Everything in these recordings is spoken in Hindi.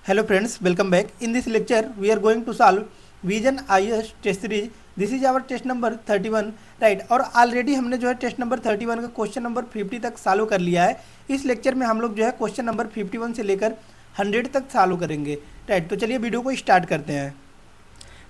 Hello friends, welcome back. In this lecture, we are going to solve Vision IAS test series. This is our test number 31, right. और ऑलरेडी हमने जो है टेस्ट नंबर 31 का क्वेश्चन नंबर 50 तक सॉल्व कर लिया है। इस लेक्चर में हम लोग जो है क्वेश्चन नंबर 51 से लेकर 100 तक सॉल्व करेंगे, राइट। तो चलिए वीडियो को स्टार्ट करते हैं,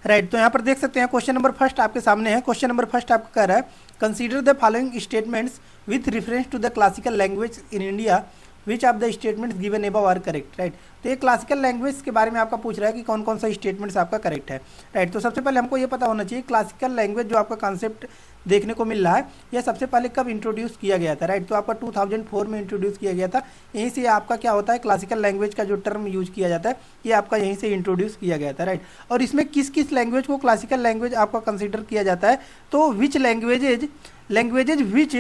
राइट। तो यहाँ पर देख सकते हैं क्वेश्चन नंबर फर्स्ट आपके सामने है। क्वेश्चन नंबर फर्स्ट आपको कह रहा है consider the following statements with reference to the classical language in India which of the statements given above are correct, right. तो ये क्लासिकल लैंग्वेज के बारे में आपका पूछ रहा है कि कौन कौन सा स्टेटमेंट्स आपका करेक्ट है, राइट। तो सबसे पहले हमको ये पता होना चाहिए क्लासिकल लैंग्वेज जो आपका कॉन्सेप्ट देखने को मिल रहा है यह सबसे पहले कब इंट्रोड्यूस किया गया था, राइट। तो आपका 2004 में इंट्रोड्यूस किया गया था। यहीं से आपका क्या होता है क्लासिकल लैंग्वेज का जो टर्म यूज किया जाता है ये आपका यहीं से इंट्रोड्यूस किया गया था, राइट। और इसमें किस किस लैंग्वेज को क्लासिकल लैंग्वेज आपका कंसिडर किया जाता है, तो which languages which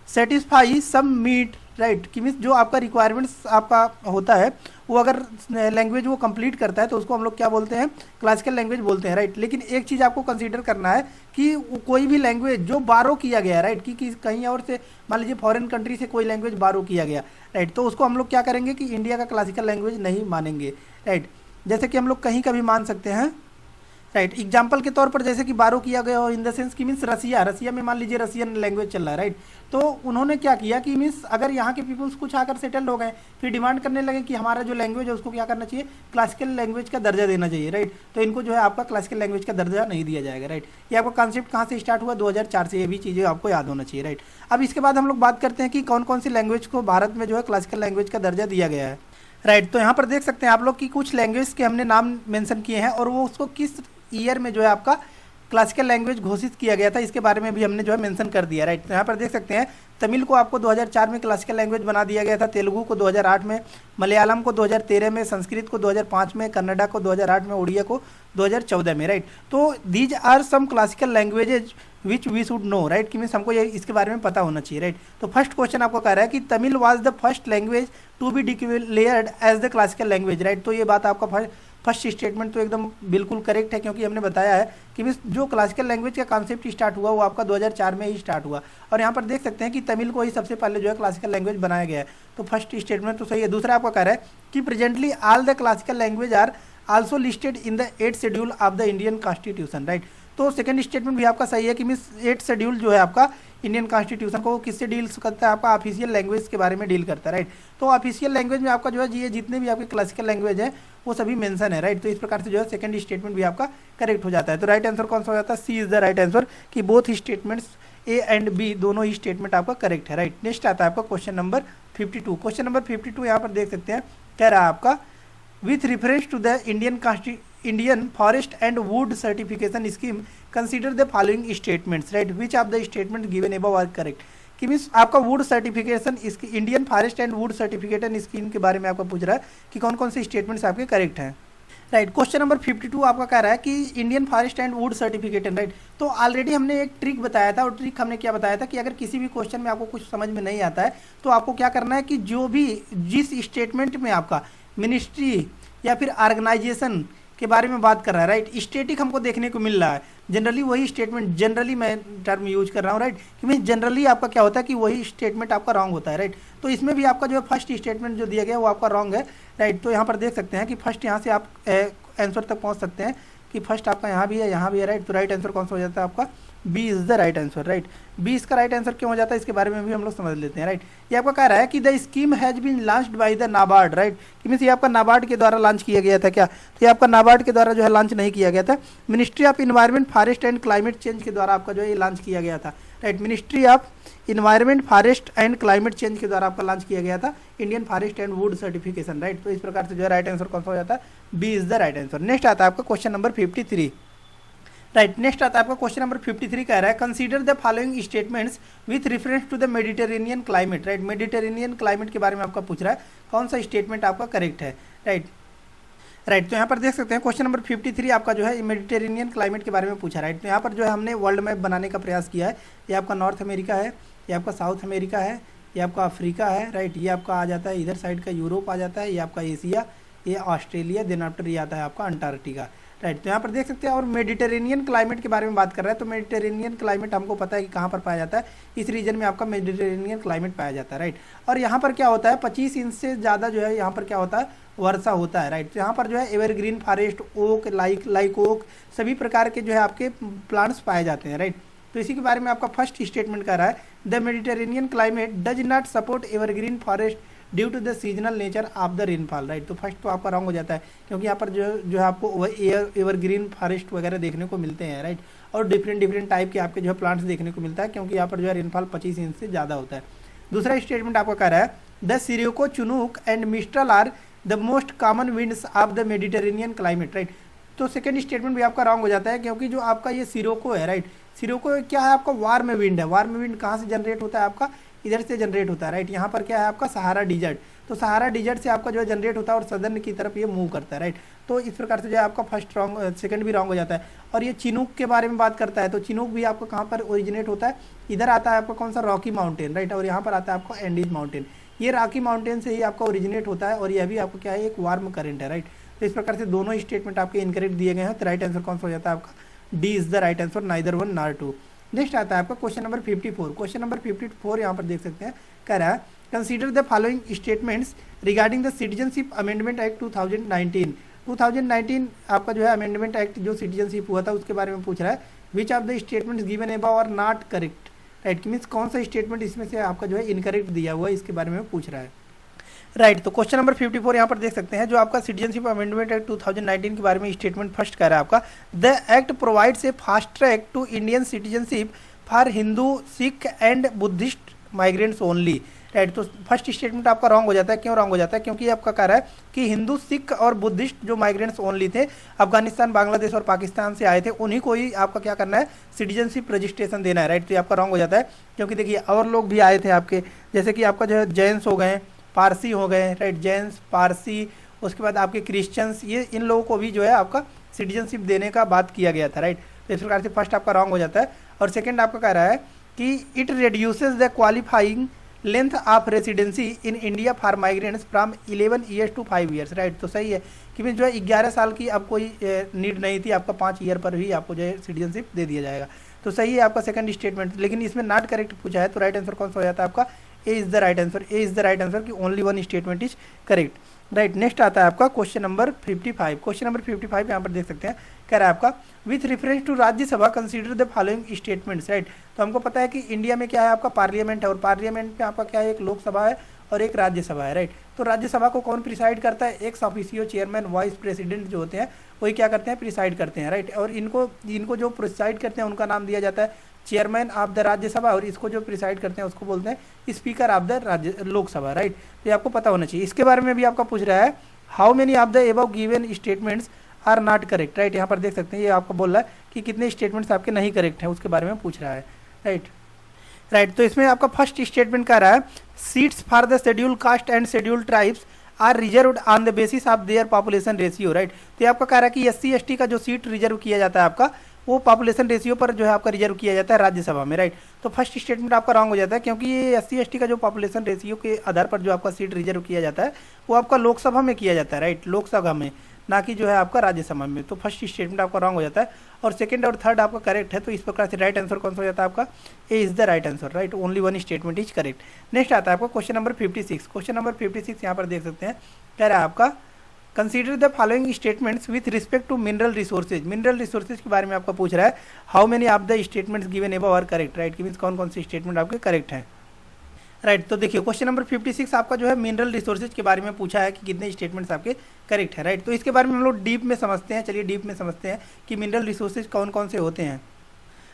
satisfy some meet, right. कि मीन्स जो आपका रिक्वायरमेंट्स आपका होता है वो अगर लैंग्वेज वो कंप्लीट करता है तो उसको हम लोग क्या बोलते हैं, क्लासिकल लैंग्वेज बोलते हैं, राइट। लेकिन एक चीज़ आपको कंसीडर करना है कि कोई भी लैंग्वेज जो बारो किया गया, राइट, कि कहीं और से मान लीजिए फॉरेन कंट्री से कोई लैंग्वेज बारो किया गया, राइट, तो उसको हम लोग क्या करेंगे कि इंडिया का क्लासिकल लैंग्वेज नहीं मानेंगे, राइट। जैसे कि हम लोग कहीं का भी मान सकते हैं, राइट। एग्जाम्पल के तौर पर जैसे कि बारो किया गया हो इन द सेंस कि मीन्स रसिया में मान लीजिए रसियन लैंग्वेज चल रहा है, राइट। तो उन्होंने क्या किया कि मीन्स अगर यहाँ के पीपल्स कुछ आकर सेटल्ड हो गए फिर डिमांड करने लगे कि हमारा जो लैंग्वेज है उसको क्या करना चाहिए, क्लासिकल लैंग्वेज का दर्जा देना चाहिए, राइट। तो इनको जो है आपका क्लासिकल लैंग्वेज का दर्जा नहीं दिया जाएगा, राइट। ये आपका कॉन्सेप्ट कहाँ से स्टार्ट हुआ, 2004 से। ये भी चीज़ें आपको याद होना चाहिए, राइट। अब इसके बाद हम लोग बात करते हैं कि कौन कौन सी लैंग्वेज को भारत में जो है क्लासिकल लैंग्वेज का दर्जा दिया गया है, राइट। तो यहाँ पर देख सकते हैं आप लोग कि कुछ लैंग्वेज के हमने नाम मेंशन किए हैं और वो उसको किस ईयर में जो है आपका क्लासिकल लैंग्वेज घोषित किया गया था इसके बारे में भी हमने जो है मेंशन कर दिया, राइट। तो यहाँ पर देख सकते हैं तमिल को आपको 2004 में क्लासिकल लैंग्वेज बना दिया गया था, तेलुगु को 2008 में, मलयालम को 2013 में, संस्कृत को 2005 में, कन्नडा को 2008 में, उड़िया को 2014 में, राइट। तो these are some classical languages which we should know, right. कि मीन्स हमको ये इसके बारे में पता होना चाहिए, राइट। तो फर्स्ट क्वेश्चन आपको कह रहा है कि Tamil was the first language to be declared as the classical language, right. तो ये बात आपका फर्स्ट स्टेटमेंट तो एकदम बिल्कुल करेक्ट है क्योंकि हमने बताया है कि मीन्स जो क्लासिकल लैंग्वेज का कॉन्सेप्ट स्टार्ट हुआ वो आपका 2004 में ही स्टार्ट हुआ। और यहाँ पर देख सकते हैं कि तमिल को ही सबसे पहले जो है क्लासिकल लैंग्वेज बनाया गया है। तो फर्स्ट स्टेटमेंट तो सही है। दूसरा आपका कह रहा है कि presently all the classical language are also listed in the 8th schedule of the Indian constitution, right. तो सेकंड स्टेटमेंट भी आपका सही है कि मीन्स 8th शेड्यूल जो है आपका इंडियन कॉन्स्टिट्यूशन को किससे डील करता है, आपका ऑफिशियल लैंग्वेज के बारे में डील करता है, राइट। तो ऑफिशियल लैंग्वेज में आपका जो है ये जितने भी आपके क्लासिकल लैंग्वेज है वो सभी मेंशन है, राइट। तो इस प्रकार से जो है सेकंड स्टेटमेंट भी आपका करेक्ट हो जाता है। तो राइट आंसर कौन सा हो जाता है, C is the right answer कि both statements A and B दोनों ही स्टेटमेंट आपका करेक्ट है, राइट। नेक्स्ट आता है आपका क्वेश्चन नंबर 52। क्वेश्चन नंबर 52 यहाँ पर देख सकते हैं कह रहा है आपका with reference to the Indian forest and wood certification scheme consider the following statements, right. Which of the statement given above are correct. कि मीन्स आपका wood certification Indian forest and wood certification scheme के बारे में आपका पूछ रहा है कि कौन कौन से स्टेटमेंट्स आपके करेक्ट हैं, राइट। क्वेश्चन नंबर 52 आपका कह रहा है कि Indian forest and wood certification, right. तो ऑलरेडी हमने एक ट्रिक बताया था और ट्रिक हमने क्या बताया था कि अगर किसी भी क्वेश्चन में आपको कुछ समझ में नहीं आता है तो आपको क्या करना है कि जो भी जिस स्टेटमेंट में आपका मिनिस्ट्री या फिर ऑर्गेनाइजेशन के बारे में बात कर रहा है, राइट, स्टेटिक हमको देखने को मिल रहा है, जनरली वही स्टेटमेंट, जनरली मैं टर्म यूज कर रहा हूँ, राइट। कि मीन जनरली आपका क्या होता है कि वही स्टेटमेंट आपका रॉन्ग होता है, राइट। तो इसमें भी आपका जो है फर्स्ट स्टेटमेंट जो दिया गया वो आपका रॉन्ग है, राइट। तो यहाँ पर देख सकते हैं कि फर्स्ट यहाँ से आप आंसर तक पहुँच सकते हैं कि फर्स्ट आपका यहाँ भी है यहाँ भी है, राइट। तो राइट आंसर कौन सा हो जाता है आपका B is the right answer, right. B इसका राइट आंसर क्यों हो जाता है इसके बारे में भी हम लोग समझ लेते हैं, राइट। ये आपका कह रहा है कि the scheme has been launched by the NABARD, right. कि मीन्स ये आपका नाबार्ड के द्वारा लॉन्च किया गया था क्या, तो ये आपका नाबार्ड के द्वारा जो है लॉन्च नहीं किया गया था, ministry of environment forest and climate change के द्वारा आपका जो है ये लॉन्च किया गया था, right. Ministry of environment forest and climate change के द्वारा आपका लॉन्च किया गया था Indian forest and wood certification, right. तो इस प्रकार से जो है राइट आंसर कौन सा हो जाता है, B is the right answer. Next आता है आपका क्वेश्चन नंबर 53, राइट। नेक्स्ट आता है आपका क्वेश्चन नंबर 53 कह रहा है consider the following statements with reference to the Mediterranean climate, right. Mediterranean climate के बारे में आपका पूछ रहा है कौन सा स्टेटमेंट आपका करेक्ट है, राइट। राइट तो यहाँ पर देख सकते हैं क्वेश्चन नंबर 53 आपका जो है मेडिटेरेनियन क्लाइमेट के बारे में पूछा, राइट। तो यहाँ पर जो है हमने वर्ल्ड मैप बनाने का प्रयास किया है। ये आपका नॉर्थ अमेरिका है, ये आपका साउथ अमेरिका है, ये आपका अफ्रीका है, राइट। ये आपका आ जाता है इधर साइड का यूरोप आ जाता है, ये आपका एशिया, ये ऑस्ट्रेलिया, देन आफ्टर ये आता है आपका अंटार्कटिका, राइट। तो यहाँ पर देख सकते हैं, और मेडिटेरेनियन क्लाइमेट के बारे में बात कर रहा है। तो मेडिटेरेनियन क्लाइमेट हमको पता है कि कहाँ पर पाया जाता है, इस रीजन में आपका मेडिटेरेनियन क्लाइमेट पाया जाता है, राइट। और यहाँ पर क्या होता है, 25 इंच से ज़्यादा जो है यहाँ पर क्या होता है, वर्षा होता है, राइट। तो यहाँ पर जो है evergreen forest, oak, like oak, सभी प्रकार के जो है आपके प्लांट्स पाए जाते हैं, राइट। तो इसी के बारे में आपका फर्स्ट स्टेटमेंट कर रहा है, the Mediterranean climate does not support evergreen forest due to the seasonal nature of the rainfall, right. तो फर्स्ट तो आपका रॉन्ग हो जाता है, क्योंकि यहाँ पर जो है आपको एवरग्रीन फॉरेस्ट वगैरह देखने को मिलते हैं, राइट। और डिफरेंट टाइप के आपके जो है प्लांट्स देखने को मिलता है, क्योंकि यहाँ पर जो है रेनफॉल 25 इंच से ज़्यादा होता है। दूसरा स्टेटमेंट आपका कह रहा है, the sirocco, chinook and mistral are the most common winds of the Mediterranean climate, right. तो सेकंड स्टेटमेंट भी आपका रॉन्ग हो जाता है, क्योंकि जो आपका ये सिरोको है, राइट, सिरोको क्या है, आपका वार्म विंड है। वार्म विंड कहाँ से जनरेट होता है, आपका इधर से जनरेट होता है, राइट। यहाँ पर क्या है आपका सहारा डिजर्ट, तो सहारा डिजर्ट से आपका जो है जनरेट होता है और सदर्न की तरफ ये मूव करता है, राइट। तो इस प्रकार से जो है आपका फर्स्ट रॉन्ग, सेकंड भी रॉन्ग हो जाता है। और ये चिनूक के बारे में बात करता है, तो चिनूक भी आपको कहाँ पर ओरिजिनेट होता है, इधर आता है आपका कौन सा, रॉकी माउंटेन, राइट। और यहाँ पर आता है आपका एंडीज माउंटेन, ये रॉकी माउंटेन से ही आपका ओरिजिनेट होता है, और यह भी आपको क्या है, एक वार्म करंट है, राइट। तो इस प्रकार से दोनों स्टेटमेंट आपके इनकरेक्ट दिए गए हैं। तो राइट आंसर कौन सा हो जाता है आपका, D is the right answer, neither one nor two. Next आता है आपका क्वेश्चन नंबर 54। क्वेश्चन नंबर 54 यहाँ पर देख सकते हैं, कह रहा है, consider the following statements regarding the citizenship amendment act 2019। 2019 आपका जो है अमेंडमेंट एक्ट जो सिटीजनशिप हुआ था उसके बारे में पूछ रहा है, which of the statements given above are not correct, right. Means कौन सा स्टेटमेंट इसमें से आपका जो है इनकरेक्ट दिया हुआ है, इसके बारे में पूछ रहा है, राइट। तो क्वेश्चन नंबर 54 यहाँ पर देख सकते हैं, जो आपका सिटीजनशिप अमेंडमेंट एक्ट 2019 के बारे में स्टेटमेंट फर्स्ट कह रहा है आपका, the act provides a fast track to Indian citizenship for Hindu, Sikh and Buddhist migrants only, right. तो फर्स्ट स्टेटमेंट आपका रॉन्ग हो जाता है। क्यों रॉन्ग हो जाता है, क्योंकि आपका कह रहा है कि हिंदू, सिख और बुद्धिस्ट जो माइग्रेंट्स ओनली थे, अफगानिस्तान, बांग्लादेश और पाकिस्तान से आए थे, उन्हीं को ही आपका क्या करना है, सिटीजनशिप रजिस्ट्रेशन देना है, राइट। तो ये आपका रॉन्ग हो जाता है, क्योंकि देखिए और लोग भी आए थे आपके, जैसे कि आपका जो है जैन्स हो गए, पारसी हो गए, राइट, जैन्स, पारसी, उसके बाद आपके क्रिश्चियंस, ये इन लोगों को भी जो है आपका सिटीजनशिप देने का बात किया गया था, राइट। तो इस प्रकार से फर्स्ट आपका रॉन्ग हो जाता है। और सेकंड आपका कह रहा है कि it reduces the qualifying length of residency in India for migrants from 11 years to 5 years, right. तो सही है कि जो है 11 साल की अब कोई नीड नहीं थी, आपका 5 ईयर पर ही आपको जो है सिटीजनशिप दे दिया जाएगा। तो सही है आपका सेकंड स्टेटमेंट, लेकिन इसमें नॉट करेक्ट पूछा है। तो राइट आंसर कौन सा हो जाता है आपका, A is the right answer. A is the right answer कि only one statement is correct, right. Next आता है आपका क्वेश्चन नंबर 55। क्वेश्चन नंबर 55 यहाँ पर देख सकते हैं, कह रहा है आपका, with reference to Rajya Sabha consider the following statements, right. तो हमको पता है कि इंडिया में क्या है आपका पार्लियामेंट है, और पार्लियामेंट में आपका क्या है, एक लोकसभा है और एक राज्यसभा है, राइट। तो राज्यसभा को कौन प्रिसाइड करता है, ex officio chairman, vice president जो होते हैं वही क्या करते हैं, प्रिसाइड करते हैं, राइट। और इनको जो प्रिसाइड करते हैं उनका नाम दिया जाता है चेयरमैन ऑफ द राज्यसभा, और इसको जो प्रिसाइड करते हैं उसको बोलते हैं speaker of the Lok Sabha, right. तो ये आपको पता होना चाहिए। इसके बारे में भी आपका पूछ रहा है, how many of the above given statements are not correct, right. यहाँ पर देख सकते हैं ये आपको बोल रहा है कि कितने स्टेटमेंट्स आपके नहीं करेक्ट हैं, उसके बारे में पूछ रहा है, राइट। तो इसमें आपका फर्स्ट स्टेटमेंट कह रहा है, seats for the schedule caste and schedule tribes are reserved on the basis of their population ratio, right. तो ये आपका कह रहा है कि SC ST का जो सीट रिजर्व किया जाता है आपका, वो पॉपुलेशन रेशियो पर जो है आपका रिजर्व किया जाता है राज्यसभा में, राइट। तो फर्स्ट स्टेटमेंट आपका रॉन्ग हो जाता है, क्योंकि ये SC ST का जो पॉपुलेशन रेशियो के आधार पर जो आपका सीट रिजर्व किया जाता है वो आपका लोकसभा में किया जाता है, राइट, लोकसभा में, ना कि जो है आपका राज्यसभा में। तो फर्स्ट स्टेटमेंट आपका रॉन्ग हो जाता है, और सेकंड और थर्ड आपका करेक्ट है। तो इस प्रकार से राइट आंसर कौन सा हो जाता है आपका, A is the right answer, right. Only one statement is correct. Next आता है आपका क्वेश्चन नंबर 56। क्वेश्चन नंबर 56 यहाँ पर देख सकते हैं, कह रहा है आपका, consider the following statements with respect to mineral resources. Mineral resources के बारे में आपका पूछ रहा है, how many of the statements given above are correct, right. Means कौन कौन से स्टेटमेंट आपके करेक्ट हैं, राइट। तो देखिए क्वेश्चन नंबर 56 आपका जो है मिनरल रिसोर्सेज के बारे में पूछा है कि कितने स्टेटमेंट्स आपके करेक्ट है, राइट। तो इसके बारे में हम लोग डीप में समझते हैं। चलिए डीप में समझते हैं कि मिनरल रिसोर्सेज कौन कौन से होते हैं,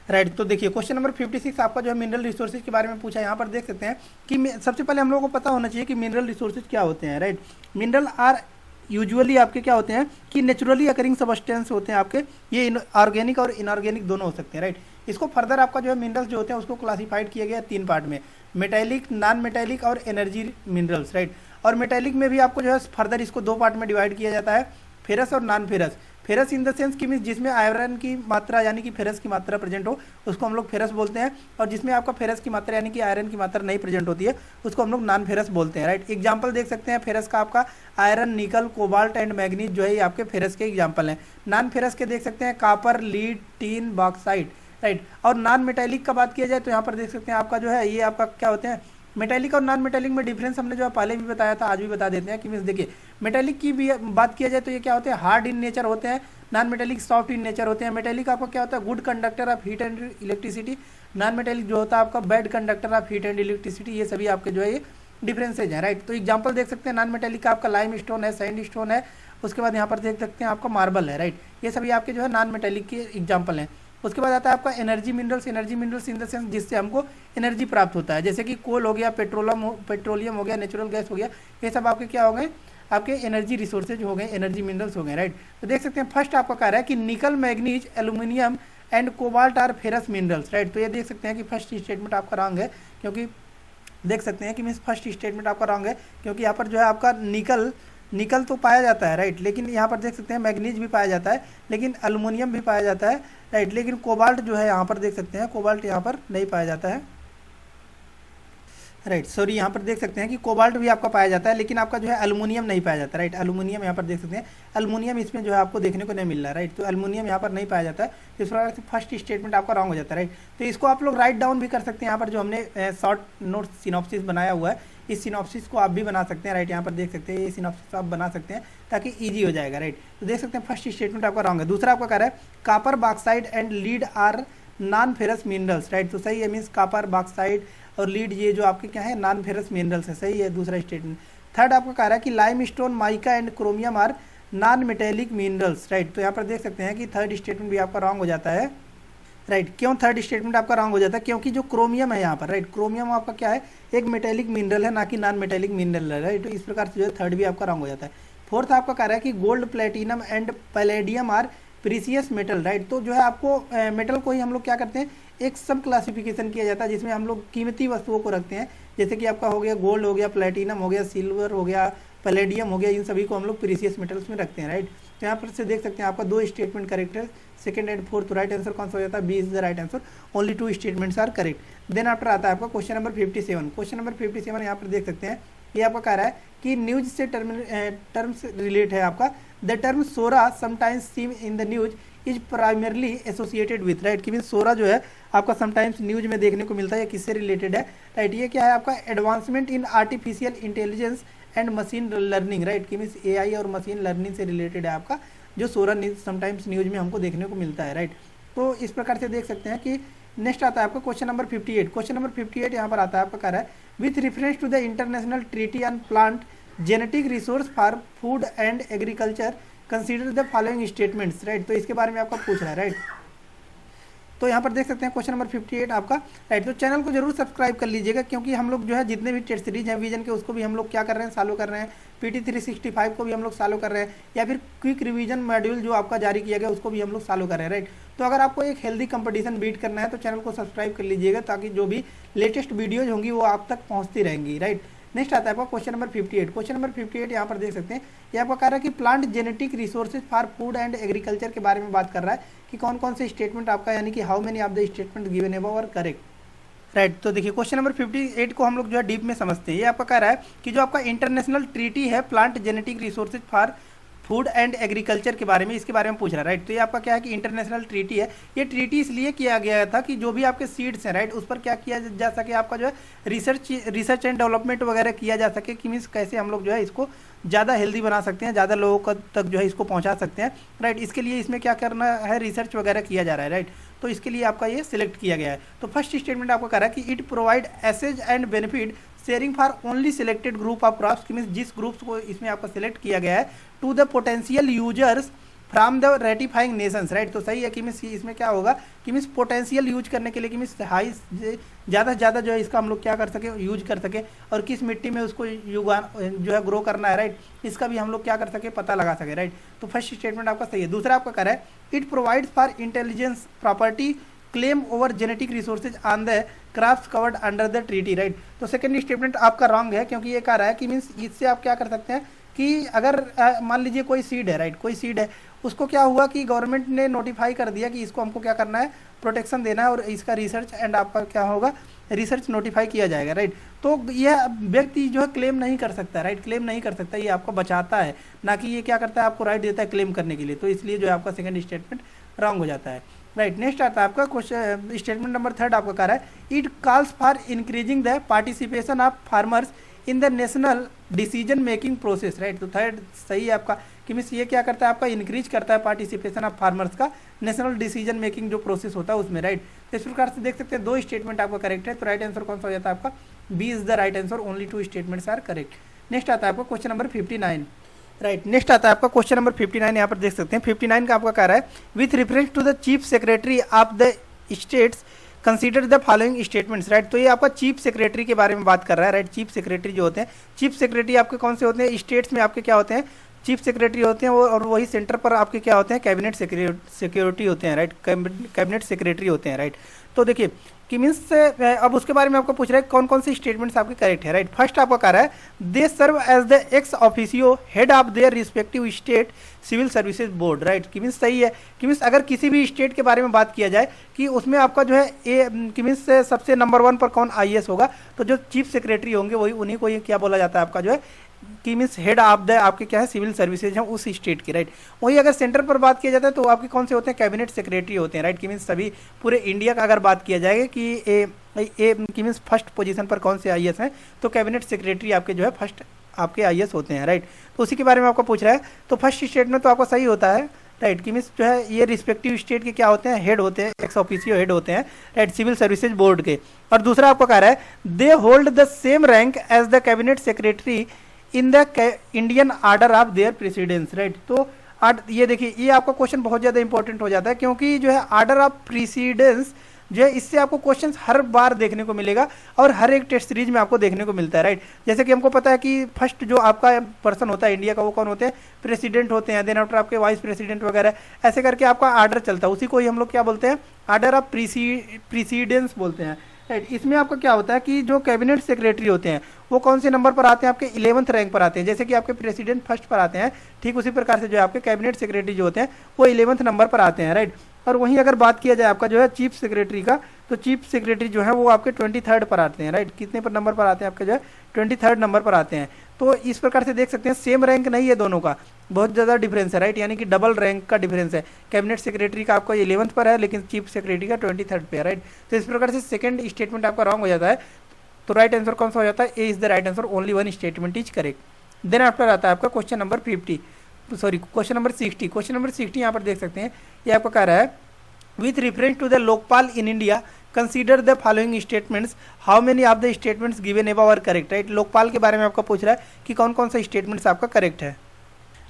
राइट। तो देखिए क्वेश्चन नंबर 56 आपका जो है मिनरल रिसोर्सेज के बारे में पूछा है। यहाँ पर देख सकते हैं कि सबसे पहले हम लोगों को पता होना चाहिए कि मिनरल रिसोर्सेज क्या होते हैं, राइट। मिनरल आर यूजुअली आपके क्या होते हैं कि नेचुरली अकरिंग सबस्टेंस होते हैं आपके, ये ऑर्गेनिक और इनऑर्गेनिक दोनों हो सकते हैं, राइट। इसको फर्दर आपका जो है मिनरल्स जो होते हैं उसको क्लासिफाइड किया गया है 3 पार्ट में, मेटालिक, नॉन मेटालिक और एनर्जी मिनरल्स, राइट। और मेटालिक में भी आपको जो है फर्दर इसको 2 पार्ट में डिवाइड किया जाता है, फेरस और non ferrous. Ferrous in the sense कि मीन्स जिसमें आयरन की मात्रा यानी कि फेरस की मात्रा प्रेजेंट हो उसको हम लोग फेरस बोलते हैं, और जिसमें आपका फेरस की मात्रा यानी कि आयरन की मात्रा नहीं प्रेजेंट होती है उसको हम लोग नॉन फेरस बोलते हैं, राइट। एग्जाम्पल देख सकते हैं फेरस का आपका आयरन, निकल, कोबाल्ट एंड मैग्नीज जो है ये आपके फेरस के एग्जाम्पल हैं। नॉन फेरस के देख सकते हैं copper, lead, tin, bauxite, right. और नॉन मेटेलिक का बात किया जाए तो यहाँ पर देख सकते हैं आपका जो है ये आपका क्या होते हैं, मेटेलिक और नॉन मेटेलिक में डिफरेंस हमने जो है पहले भी बताया था, आज भी बता देते हैं कि मीन्स देखिए मेटेलिक की भी बात किया जाए तो ये क्या होते हैं, हार्ड इन नेचर होते हैं, non metallic soft in nature होते हैं। मेटेलिक आपका क्या होता है, good conductor of heat and electricity, non metallic जो होता है आपका bad conductor of heat and electricity. ये सभी आपके जो है ये डिफरेंसेज हैं, राइट। तो एग्जाम्पल देख सकते हैं नॉन मेटेलिक का आपका लाइम स्टोन है, सैंड स्टोन है, उसके बाद यहाँ पर देख सकते हैं आपका मार्बल है, राइट। ये सभी आपके जो है नॉन मेटेलिक के एग्जाम्पल हैं। उसके बाद आता है आपका energy minerals. Energy minerals in the sense जिससे हमको एनर्जी प्राप्त होता है, जैसे कि कोल हो गया, पेट्रोलियम हो गया, नेचुरल गैस हो गया, ये सब आपके क्या हो गए, आपके एनर्जी रिसोर्सेज हो गए, एनर्जी मिनरल्स हो गए, राइट। तो देख सकते हैं फर्स्ट आपका कह रहा है कि nickel, manganese, aluminium and cobalt are ferrous minerals, right. तो ये देख सकते हैं कि फर्स्ट स्टेटमेंट आपका रॉन्ग है, क्योंकि देख सकते हैं कि मीन्स फर्स्ट स्टेटमेंट आपका रॉन्ग है, क्योंकि यहाँ पर जो है आपका निकल तो पाया जाता है, राइट, लेकिन यहाँ पर देख सकते हैं मैग्नीज भी पाया जाता है, लेकिन एल्युमिनियम भी पाया जाता है, राइट, लेकिन कोबाल्ट जो है यहाँ पर देख सकते हैं कोबाल्ट यहाँ पर नहीं पाया जाता है, राइट। सॉरी, यहाँ पर देख सकते हैं कि कोबाल्ट भी आपका पाया जाता है, लेकिन आपका जो है एल्युमिनियम नहीं पाया जाता, राइट। एल्युमिनियम यहाँ पर देख सकते हैं, एल्युमिनियम इसमें जो है आपको देखने को नहीं मिल रहा है, राइट। तो एल्युमिनियम यहाँ पर नहीं पाया जाता है, तो इस प्रकार से फर्स्ट स्टेटमेंट आपका रॉन्ग हो जाता है, राइट। तो इसको आप लोग राइट डाउन भी कर सकते हैं, यहाँ पर जो हमने शॉर्ट नोट सिनॉप्सिस बनाया हुआ है, इस सिनॉप्सिस को आप भी बना सकते हैं, राइट। यहाँ पर देख सकते हैं ये सिनॉप्सिस आप बना सकते हैं ताकि ईजी हो जाएगा, राइट। तो देख सकते हैं फर्स्ट स्टेटमेंट आपका रॉन्ग है। दूसरा आपका कह रहा है copper, bauxite and lead are non ferrous minerals, right. तो सही है, मीन्स कापर, बॉक्साइट और लीड ये जो आपके क्या है नॉन फेरस मिनरल्स है, सही है दूसरा स्टेटमेंट। थर्ड आपका कह रहा है कि limestone, mica and chromium are non metallic minerals, right. तो यहाँ पर देख सकते हैं कि थर्ड स्टेटमेंट भी आपका रॉन्ग हो जाता है, राइट। क्यों थर्ड स्टेटमेंट आपका रॉन्ग हो जाता है, क्योंकि जो क्रोमियम है यहाँ पर, राइट, क्रोमियम आपका क्या है, एक मेटेलिक मिनरल है, ना कि नॉन मेटेलिक मिनरल है, राइट। तो इस प्रकार से जो है थर्ड भी आपका रॉन्ग हो जाता है। फोर्थ आपका कह रहा है कि gold, platinum and palladium are precious metal, right. तो जो है आपको मेटल को ही हम लोग क्या करते हैं, एक सब क्लासिफिकेशन किया जाता है जिसमें हम लोग कीमती वस्तुओं को रखते हैं, जैसे कि आपका हो गया गोल्ड हो गया, प्लेटिनम हो गया, सिल्वर हो गया, पैलेडियम हो गया, इन सभी को हम लोग प्रीसियस मेटल्स में रखते हैं, राइट। तो यहाँ पर से देख सकते हैं आपका दो स्टेटमेंट करेक्ट है, second and fourth right answer कौन सा हो जाता है, B is the right answer, only 2 statements are correct. Then after आता है आपका क्वेश्चन नंबर 57। क्वेश्चन नंबर 57 यहाँ पर देख सकते हैं, ये आपका कह रहा है कि न्यूज से टर्म्स रिलेट है आपका, the term Sora sometimes seem in the news is primarily associated with, right. कि मीन सोरा जो है आपका समटाइम्स न्यूज में देखने को मिलता है, किससे रिलेटेड है, राइट। ये क्या है आपका advancement in artificial intelligence and machine learning, right. कि मीन्स एआई और मशीन लर्निंग से रिलेटेड है आपका जो सोरा समटाइम्स न्यूज में हमको देखने को मिलता है, राइट। तो इस प्रकार से देख सकते हैं कि नेक्स्ट आता है आपका क्वेश्चन नंबर 58। क्वेश्चन नंबर 58 यहाँ पर आता है आपका कह रहा है with reference to the international treaty on plant genetic resource for food and agriculture consider the following statements, right. तो इसके बारे में आपका पूछ रहा है, राइट। तो यहाँ पर देख सकते हैं क्वेश्चन नंबर 58 आपका, राइट। तो चैनल को जरूर सब्सक्राइब कर लीजिएगा, क्योंकि हम लोग जो है जितने भी टेस्ट सीरीज हैं विजन के उसको भी हम लोग क्या कर रहे हैं, फॉलो कर रहे हैं। PT 365 को भी हम लोग फॉलो कर रहे हैं, या फिर क्विक रिवीजन मॉड्यूल जो आपका जारी किया गया उसको भी हम लोग फॉलो कर रहे हैं, राइट। तो अगर आपको एक हेल्दी कंपटीशन बीट करना है तो चैनल को सब्सक्राइब कर लीजिएगा, ताकि जो भी लेटेस्ट वीडियोज होंगी वो आप तक पहुँचती रहेंगी, राइट। नेक्स्ट आता है आपका क्वेश्चन नंबर 58। क्वेश्चन नंबर 58 यहाँ पर देख सकते हैं, ये आपका कह रहा है कि plant genetic resources for food and agriculture के बारे में बात कर रहा है कि कौन कौन से स्टेटमेंट आपका, यानी कि how many of the statement given above are correct, right. तो देखिए क्वेश्चन नंबर 58 को हम लोग जो है डीप में समझते हैं। ये आपका कह रहा है कि जो आपका इंटरनेशनल ट्रीटी है plant genetic resources for food and agriculture के बारे में, इसके बारे में पूछ रहा है, राइट। तो ये आपका क्या है कि इंटरनेशनल ट्रीटी है, ये ट्रीटी इसलिए किया गया था कि जो भी आपके सीड्स हैं, राइट, उस पर क्या किया जा सके, आपका जो है रिसर्च एंड डेवलपमेंट वगैरह किया जा सके, कि मीन्स कैसे हम लोग जो है इसको ज़्यादा हेल्दी बना सकते हैं, ज़्यादा लोगों तक जो है इसको पहुंचा सकते हैं, राइट। इसके लिए इसमें क्या करना है, रिसर्च वगैरह किया जा रहा है, राइट। तो इसके लिए आपका ये सिलेक्ट किया गया है। तो फर्स्ट स्टेटमेंट आपको कह रहा है कि it provide access and benefit sharing for only selected group of crops, means जिस ग्रुप्स को इसमें आपका सिलेक्ट किया गया है to the potential users from the ratifying nations, right. तो सही है कि मीन्स इसमें क्या होगा कि मीन्स पोटेंशियल यूज करने के लिए कि मीन्स हाई ज़्यादा से ज़्यादा जो है इसका हम लोग क्या कर सके, यूज कर सके, और किस मिट्टी में उसको जो है ग्रो करना है, राइट, इसका भी हम लोग क्या कर सके, पता लगा सके, राइट। तो फर्स्ट स्टेटमेंट आपका सही है। दूसरा आपका कह रहा है it provides for intelligence property claim over genetic resources on the crops covered under the treaty, right. तो सेकंड स्टेटमेंट आपका रॉन्ग है, क्योंकि ये कह रहा है कि मीन्स इससे आप क्या कर सकते हैं, कि अगर मान लीजिए कोई सीड है, राइट, कोई सीड है, उसको क्या हुआ कि गवर्नमेंट ने नोटिफाई कर दिया कि इसको हमको क्या करना है, प्रोटेक्शन देना है और इसका रिसर्च एंड आपका क्या होगा, रिसर्च नोटिफाई किया जाएगा, राइट। तो यह व्यक्ति जो है क्लेम नहीं कर सकता, राइट, क्लेम नहीं कर सकता, ये आपको बचाता है, ना कि ये क्या करता है, आपको राइट देता है क्लेम करने के लिए। तो इसलिए जो है आपका सेकंड स्टेटमेंट रॉन्ग हो जाता है, राइट। नेक्स्ट आता है आपका क्वेश्चन, स्टेटमेंट नंबर थर्ड आपका कह रहा है it calls for increasing the participation of farmers in the national decision making process, right. तो थर्ड सही है आपका, कि मीन्स ये क्या करता है, आपका इंक्रीज करता है पार्टिसिपेशन ऑफ फार्मर्स का नेशनल डिसीजन मेकिंग जो प्रोसेस होता है उसमें, राइट। तो इस प्रकार से देख सकते हैं दो स्टेटमेंट आपका करेक्ट है। तो राइट आंसर कौन सा हो जाता है आपका, B is the right answer, only two statements are correct. Next आता है आपका क्वेश्चन नंबर 59, राइट। नेक्स्ट आता है आपका क्वेश्चन नंबर 59, यहाँ पर देख सकते हैं 59 का आपका कह रहा है with reference to the chief secretary of the states consider the following statements, right. तो ये आपका चीफ सेक्रेटरी के बारे में बात कर रहा है, राइट। चीफ सेक्रेटरी जो होते हैं, चीफ सेक्रेटरी आपके कौन से होते हैं, स्टेट्स में आपके क्या होते हैं, चीफ सेक्रेटरी होते हैं वो, और वही सेंटर पर आपके क्या होते हैं, कैबिनेट सिक्योरिटी होते हैं, राइट, कैबिनेट सेक्रेटरी होते हैं, राइट। तो देखिए कि मीन्स अब उसके बारे में आपको पूछ रहा है कौन कौन से स्टेटमेंट्स आपके करेक्ट है, राइट। फर्स्ट आपका कह रहा है they serve as the ex officio head of their respective state civil services board, right. कि मीन्स सही है, कि मीन्स अगर किसी भी स्टेट के बारे में बात किया जाए कि उसमें आपका जो है कि मीन्स सबसे नंबर 1 पर कौन IAS होगा, तो जो चीफ सेक्रेटरी होंगे वही, उन्हीं को ये क्या बोला जाता है आपका जो है कि मीन्स हेड ऑफ द आपके क्या है सिविल सर्विसेज हैं उस स्टेट के, राइट। वही अगर सेंटर पर बात किया जाता है तो आपके कौन से होते हैं, कैबिनेट सेक्रेटरी होते हैं, राइट। कि मीन्स सभी पूरे इंडिया का अगर बात किया जाएगा कि कि मीन्स फर्स्ट पोजीशन पर कौन से IAS हैं, तो कैबिनेट सेक्रेटरी आपके जो है फर्स्ट आपके IAS होते हैं, राइट। तो उसी के बारे में आपको पूछ रहा है। तो फर्स्ट स्टेट में तो आपका सही होता है, राइट। कि मीन्स जो है ये रिस्पेक्टिव स्टेट के क्या होते हैं, हेड होते हैं, एक्स ऑफिसियो हेड होते हैं, राइट, सिविल सर्विसेज बोर्ड के। और दूसरा आपको कह रहा है they hold the same rank as the cabinet secretary in the Indian order of their precedence, right. तो ये देखिए ये आपका क्वेश्चन बहुत ज़्यादा इंपॉर्टेंट हो जाता है, क्योंकि जो है आर्डर ऑफ प्रेसिडेंस जो है इससे आपको क्वेश्चंस हर बार देखने को मिलेगा और हर एक टेस्ट सीरीज में आपको देखने को मिलता है, राइट। जैसे कि हमको पता है कि फर्स्ट जो आपका पर्सन होता है इंडिया का वो कौन होते हैं, प्रेसिडेंट होते हैं, देन आफ्टर आपके वाइस प्रेसिडेंट वगैरह, ऐसे करके आपका आर्डर चलता है, उसी को ही हम लोग क्या बोलते हैं, आर्डर ऑफ प्रेसिडेंस बोलते हैं, राइट। इसमें आपका क्या होता है कि जो कैबिनेट सेक्रेटरी होते हैं वो कौन से नंबर पर आते हैं, आपके 11th रैंक पर आते हैं। जैसे कि आपके प्रेसिडेंट फर्स्ट पर आते हैं, ठीक उसी प्रकार से जो है आपके कैबिनेट सेक्रेटरी जो होते हैं वो 11th नंबर पर आते हैं, राइट। और वहीं अगर बात किया जाए आपका जो है चीफ सेक्रेटरी का, तो चीफ सेक्रेटरी जो है वो आपके 23rd पर आते हैं, राइट। कितने पर नंबर पर आते हैं आपके जो है 23rd नंबर पर आते हैं। तो इस प्रकार से देख सकते हैं सेम रैंक नहीं है दोनों का, बहुत ज़्यादा डिफरेंस है, राइट। यानी कि डबल रैंक का डिफरेंस है, कैबिनेट सेक्रेटरी का आपका 11th पर है लेकिन चीफ सेक्रेटरी का 23rd पे है, राइट। तो इस प्रकार से सेकंड स्टेटमेंट आपका रॉन्ग हो जाता है। तो राइट आंसर कौन सा हो जाता है, A is the right answer, only 1 statement is correct. Then after आता है आपका क्वेश्चन नंबर 60, क्वेश्चन नंबर 60 यहाँ पर देख सकते हैं। ये आपका कह रहा है with reference to the Lokpal in India consider the following statements, how many of the statements given above are correct, right। Lokpal के बारे में आपका पूछ रहा है कि कौन कौन सा स्टेटमेंट्स आपका करेक्ट है,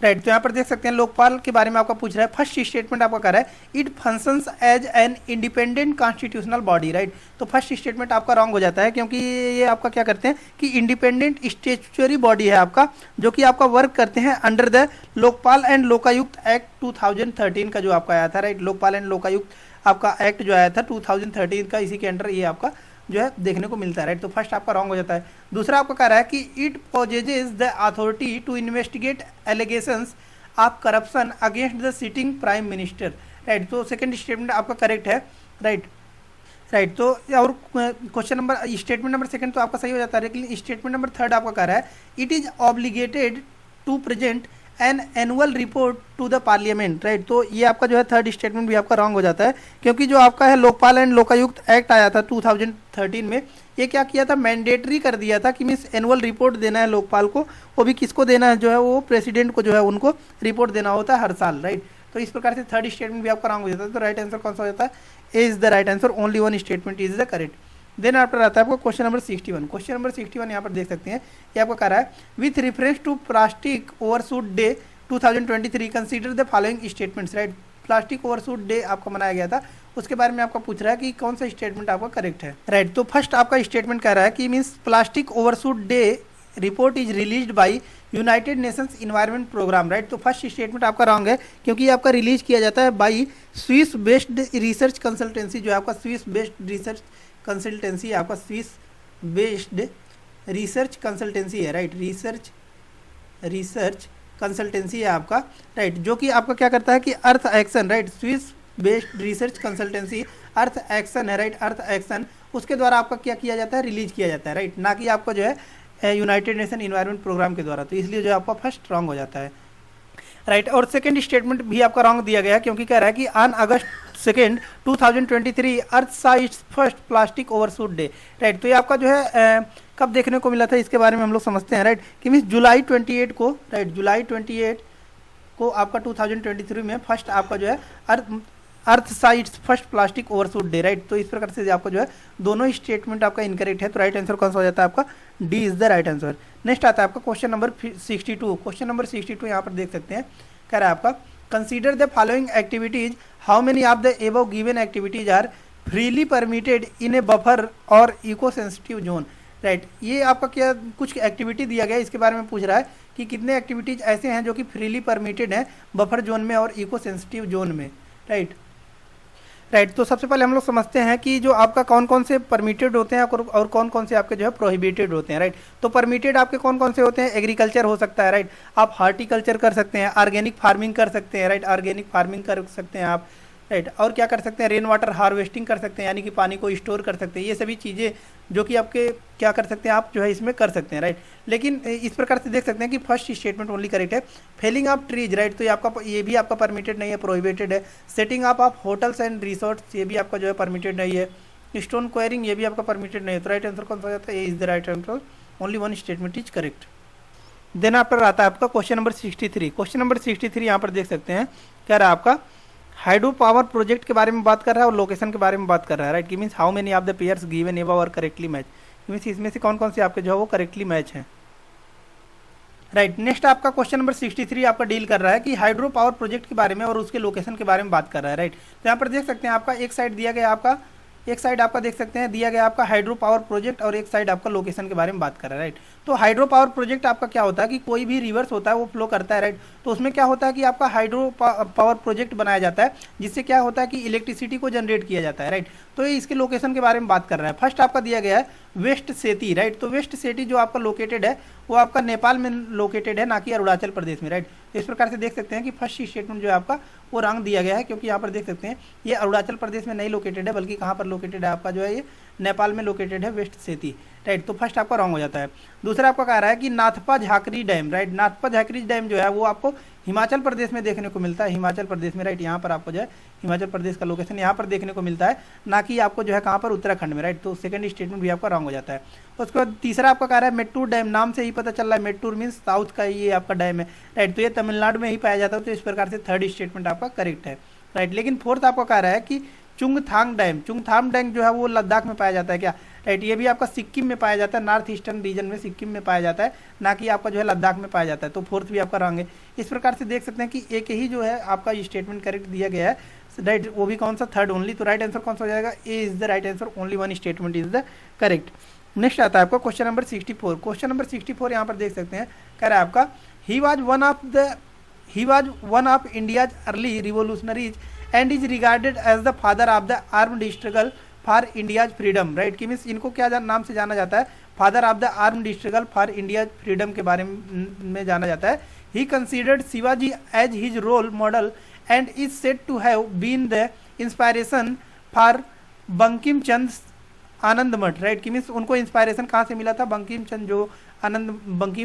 राइट। तो यहाँ पर देख सकते हैं लोकपाल के बारे में आपका पूछ रहा है। फर्स्ट स्टेटमेंट आपका कह रहा है it functions as an independent constitutional body, right. तो फर्स्ट स्टेटमेंट आपका रॉन्ग हो जाता है, क्योंकि ये आपका क्या करते हैं कि इंडिपेंडेंट स्टेचुटरी बॉडी है आपका, जो कि आपका वर्क करते हैं under the Lokpal and Lokayukta act 2013 का जो आपका आया था, राइट। लोकपाल एंड लोकायुक्त आपका एक्ट जो आया था 2013 का, इसी के अंडर ये आपका जो है देखने को मिलता है, राइट। तो फर्स्ट आपका रॉन्ग हो जाता है। दूसरा आपका कह रहा है कि it possesses the authority to investigate allegations of corruption against the sitting prime minister, right. तो सेकंड स्टेटमेंट आपका करेक्ट है, राइट। तो और question number statement number second तो आपका सही हो जाता है, लेकिन स्टेटमेंट नंबर थर्ड आपका कह रहा है it is obligated to present an annual report to the parliament, right. तो ये आपका जो है थर्ड स्टेटमेंट भी आपका रॉन्ग हो जाता है, क्योंकि जो आपका है लोकपाल एंड लोकायुक्त एक्ट आया था 2013 में, ये क्या किया था, मैंडेटरी कर दिया था कि मीन्स एनुअल रिपोर्ट देना है लोकपाल को, वो भी किसको देना है, जो है वो प्रेसिडेंट को जो है उनको रिपोर्ट देना होता है हर साल, राइट। तो इस प्रकार से थर्ड स्टेटमेंट भी आपका रॉन्ग हो जाता है। तो राइट आंसर कौन सा हो जाता है, A is the right answer, only 1 statement is the correct. Then after आता है आपको क्वेश्चन नंबर 61, क्वेश्चन नंबर 61 यहाँ पर देख सकते हैं। ये आपका कह रहा है with reference to plastic overshoot day 2023 consider the following statements, right. Plastic overshoot day आपका मनाया गया था, उसके बारे में आपका पूछ रहा है कि कौन सा स्टेटमेंट आपका करेक्ट है, राइट। तो फर्स्ट आपका स्टेटमेंट कह रहा है कि means plastic overshoot day report is released by United Nations environment programme, right. तो फर्स्ट स्टेटमेंट आपका रॉन्ग है, क्योंकि आपका रिलीज किया जाता है by Swiss based research consultancy, जो आपका स्विस बेस्ड रिसर्च कंसल्टेंसी आपका स्विस बेस्ड रिसर्च कंसल्टेंसी है, राइट। रिसर्च रिसर्च कंसल्टेंसी है आपका, राइट, जो कि आपका क्या करता है कि Earth Action, right, Swiss based research consultancy Earth Action है, राइट, अर्थ एक्शन उसके द्वारा आपका क्या किया जाता है, रिलीज किया जाता है, राइट, ना कि आपका जो है यूनाइटेड नेशन इन्वायरमेंट प्रोग्राम के द्वारा। तो इसलिए जो आपका फर्स्ट रॉन्ग हो जाता है, राइट। और सेकंड स्टेटमेंट भी आपका रॉन्ग दिया गया है, क्योंकि कह रहा है कि ऑन अगस्त 2 2023 अर्थ सा it's first plastic overshoot day, right. तो ये आपका जो है कब देखने को मिला था, इसके बारे में हम लोग समझते हैं, राइट, कि मीन्स जुलाई 28 को, राइट, जुलाई 28 को आपका 2023 में फर्स्ट आपका जो है earth sites first plastic overshoot day, right. तो इस प्रकार से आपका जो है दोनों स्टेटमेंट आपका इनकरेक्ट है, तो राइट आंसर कौन सा हो जाता है आपका, D is the right answer. Next आता है आपका क्वेश्चन नंबर 62। क्वेश्चन नंबर 62 यहाँ पर देख सकते हैं, कह रहा है आपका consider the following activities, how many of the above given activities are freely permitted in a buffer और इको सेंसिटिव जोन, राइट। ये आपका क्या कुछ एक्टिविटी दिया गया है, इसके बारे में पूछ रहा है कि कितने एक्टिविटीज ऐसे हैं जो कि फ्रीली परमिटेड हैं बफर जोन में और इको सेंसिटिव जोन में, राइट, राइट। तो सबसे पहले हम लोग समझते हैं कि जो आपका कौन कौन से परमिटेड होते हैं और कौन कौन से आपके जो है प्रोहिबिटेड होते हैं, राइट। तो परमिटेड आपके कौन कौन से होते हैं, एग्रीकल्चर हो सकता है, राइट, आप हार्टिकल्चर कर सकते हैं, ऑर्गेनिक फार्मिंग कर सकते हैं, राइट, ऑर्गेनिक फार्मिंग कर सकते हैं आप, राइट, और क्या कर सकते हैं, रेन वाटर हार्वेस्टिंग कर सकते हैं, यानी कि पानी को स्टोर कर सकते हैं। ये सभी चीज़ें जो कि आपके क्या कर सकते हैं, आप जो है इसमें कर सकते हैं, राइट। लेकिन इस प्रकार से देख सकते हैं कि फर्स्ट स्टेटमेंट ओनली करेक्ट है। फेलिंग ऑफ ट्रीज, राइट, तो ये आपका ये भी आपका परमिटेड नहीं है, प्रोहिबिटेड है। Setting up of hotels and resorts, ये भी आपका जो है परमिटेड नहीं है। स्टोन क्वायरिंग, ये भी आपका परमिटेड नहीं है। तो राइट आंसर कौन सा हो जाता है, A is the right answer, only one statement is correct. Then after आता है आपका क्वेश्चन नंबर 63। क्वेश्चन नंबर 63 यहाँ पर देख सकते हैं, कह रहा है आपका हाइड्रो पावर प्रोजेक्ट के बारे में बात कर रहा है और लोकेशन के बारे में बात कर रहा है, राइट, कि means how many of the pairs given above are correctly match, means इसमें से कौन कौन से आपके जो है वो करेक्टली मैच हैं, राइट। नेक्स्ट आपका क्वेश्चन नंबर 63 आपका डील कर रहा है कि हाइड्रो पावर प्रोजेक्ट के बारे में और उसके लोकेशन के बारे में बात कर रहा है, राइट। तो यहाँ पर देख सकते हैं आपका एक साइड दिया गया आपका, एक साइड आपका देख सकते हैं दिया गया आपका हाइड्रो पावर प्रोजेक्ट और एक साइड आपका लोकेशन के बारे में बात कर रहा है, राइट। तो हाइड्रो पावर प्रोजेक्ट आपका क्या होता है कि कोई भी रिवर्स होता है वो फ्लो करता है, राइट। तो उसमें क्या होता है कि आपका हाइड्रो पावर प्रोजेक्ट बनाया जाता है, जिससे क्या होता है कि इलेक्ट्रिसिटी को जनरेट किया जाता है, राइट। तो ये इसके लोकेशन के बारे में बात कर रहा है। फर्स्ट आपका दिया गया है वेस्ट सेती, राइट। तो वेस्ट सेती जो आपका लोकेटेड है वो आपका नेपाल में लोकेटेड है, ना कि अरुणाचल प्रदेश में, राइट। तो इस प्रकार से देख सकते हैं कि फर्स्ट स्टेटमेंट जो है आपका वो रॉन्ग दिया गया है, क्योंकि यहाँ पर देख सकते हैं ये अरुणाचल प्रदेश में नहीं लोकेटेड है, बल्कि कहाँ पर लोकेटेड है आपका जो है ये नेपाल में लोकेटेड है वेस्ट सेती, राइट। तो फर्स्ट आपका रॉन्ग हो जाता है। दूसरा आपका कह रहा है कि Nathpa Jhakri dam, right, Nathpa Jhakri dam जो है वो आपको हिमाचल प्रदेश में देखने को मिलता है, हिमाचल प्रदेश में, राइट। यहाँ पर आपको जो है हिमाचल प्रदेश का लोकेशन यहाँ पर देखने को मिलता है, ना कि आपको जो है कहाँ पर उत्तराखंड में, राइट। तो सेकंड स्टेटमेंट भी आपका रॉन्ग हो जाता है। उसके बाद तीसरा आपका कह रहा है मेट्टूर डैम, नाम से ही पता चल रहा है मेट्टूर मीन्स साउथ का ये आपका डैम है, राइट। तो ये तमिलनाडु में ही पाया जाता है, तो इस प्रकार से थर्ड स्टेटमेंट आपका करेक्ट है, राइट। लेकिन फोर्थ आपका कह रहा है कि चुंगथांग डैम, चुंगथांग डैम जो है वो लद्दाख में पाया जाता है क्या, राइट। ये भी आपका सिक्किम में पाया जाता है, नॉर्थ ईस्टर्न रीजन में सिक्किम में पाया जाता है, ना कि आपका जो है लद्दाख में पाया जाता है। तो फोर्थ भी आपका रॉन्ग है। इस प्रकार से देख सकते हैं कि एक ही जो है आपका स्टेटमेंट करेक्ट दिया गया है, राइट, वो भी कौन सा, थर्ड ओनली। तो राइट आंसर कौन सा हो जाएगा, A is the right answer, only one statement is the correct. Next आता है आपका क्वेश्चन नंबर 64। क्वेश्चन नंबर 64 यहाँ पर देख सकते हैं, कह रहा है आपका he was one of India's early revolutionaries and is regarded as the father of the armed struggle for India's freedom, right. कि मीन्स इनको क्या नाम से जाना जाता है, father of the armed struggle for India's freedom के बारे में जाना जाता है। He considered Shivaji as his role model and is said to have been the inspiration for Bankim Chand Anand Math, right. कि मीन्स उनको इंस्पायरेशन कहाँ से मिला था, बंकिम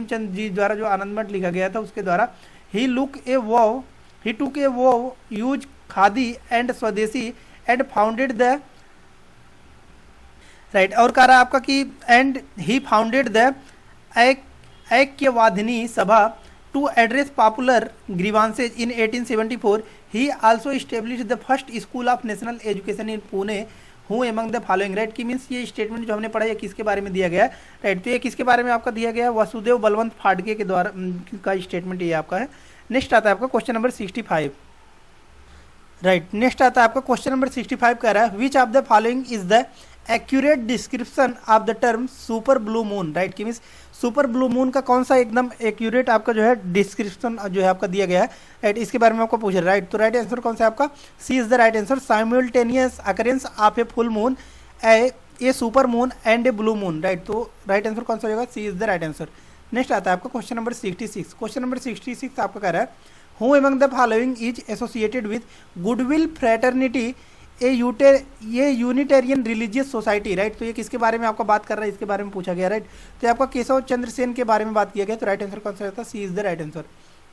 चंद जी द्वारा जो आनंद मठ लिखा गया था उसके द्वारा। ही टुक ए वो use khadi and swadeshi and founded the, right. और कह रहा है आपका कि and he founded the Aikyavadini Sabha to address popular grievances in 1874। He also establish the first school of national education in Pune who among the following, right. कि मीन्स ये स्टेटमेंट जो हमने पढ़ा है किसके बारे में दिया गया है, राइट। तो ये किसके बारे में आपका दिया गया है, वसुदेव बलवंत फाड़के के द्वारा का स्टेटमेंट ये आपका है। नेक्स्ट आता है आपका क्वेश्चन नंबर 65, राइट। नेक्स्ट आता है आपका क्वेश्चन नंबर 65 कह रहा है which of the following is the accurate description of the term super blue moon, right. कि मीन्स सुपर ब्लू मून का कौन सा एकदम एक्यूरेट आपका जो है डिस्क्रिप्शन जो है आपका दिया गया है, राइट। इसके बारे में आपको पूछ रहा है, राइट। तो राइट आंसर कौन सा है आपका, C is the right answer, simultaneous occurrence of a full moon, a super moon and a blue moon, right. तो राइट आंसर कौन सा होगा, C is the right answer. Next आता है आपका क्वेश्चन नंबर 66। क्वेश्चन नंबर 66 आपका कह रहा है who among the following is associated with goodwill fraternity ये यूनिटेरियन रिलीजियस सोसाइटी, राइट। तो ये किसके बारे में आपका बात कर रहा है, इसके बारे में पूछा गया, राइट। तो ये आपका केशव चंद्र सेन के बारे में बात किया गया, तो राइट आंसर कौन सा होता है, C is the right answer.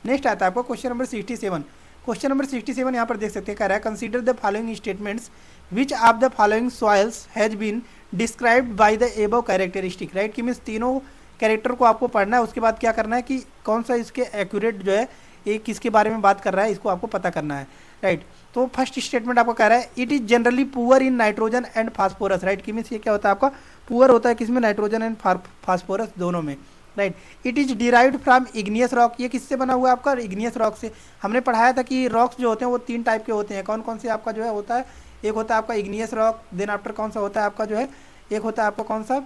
Next आता है आपका क्वेश्चन नंबर 67। क्वेश्चन नंबर 67 यहाँ पर देख सकते हैं, कह रहा है consider the following statements which of the following soils has been described by the above characteristic, right. कि मीन्स तीनों कैरेक्टर को आपको पढ़ना है, उसके बाद क्या करना है कि कौन सा इसके एक्यूरेट जो है ये किसके बारे में बात कर रहा है, इसको आपको पता करना है, राइट। तो फर्स्ट स्टेटमेंट आपको कह रहा है it is generally poor in nitrogen and phosphorus, right. कि मीन्स ये क्या होता है आपका पुअर होता है किसमें, नाइट्रोजन एंड फास्फोरस दोनों में, right. It is derived from igneous rock, ये किससे बना हुआ है आपका, इग्नियस रॉक से। हमने पढ़ाया था कि रॉक्स जो होते हैं वो 3 टाइप के होते हैं, कौन कौन से आपका जो है होता है, एक होता है आपका इग्नियस रॉक, देन आफ्टर कौन सा होता है आपका जो है, एक होता है आपका कौन सा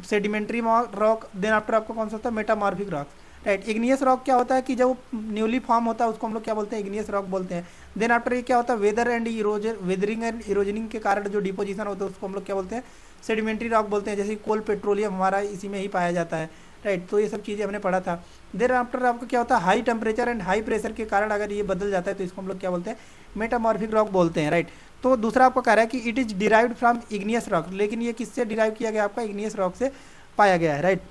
सेडिमेंट्री रॉक, देन आफ्टर आपका कौन सा होता है metamorphic rock, right. Igneous rock क्या होता है कि जब न्यूली फॉर्म होता है उसको हम लोग क्या बोलते हैं, इग्नियस रॉक बोलते हैं। देन आफ्टर ये क्या होता है वेदरिंग एंड इरोजनिंग के कारण जो डिपोजिशन होता है उसको हम लोग क्या बोलते हैं, सेडिमेंट्री रॉक बोलते हैं। जैसे कोल पेट्रोलियम हमारा इसी में ही पाया जाता है, राइट। तो ये सब चीज़ें हमने पढ़ा था। देन आफ्टर आपका क्या होता है high temperature and high pressure के कारण अगर ये बदल जाता है तो इसको हम लोग क्या बोलते हैं, मेटामॉर्फिक रॉक बोलते हैं, राइट। तो दूसरा आपको कह रहा है कि it is derived from igneous rock, लेकिन ये किससे डिराइव किया गया, आपका इग्नियस रॉक से पाया गया है, राइट।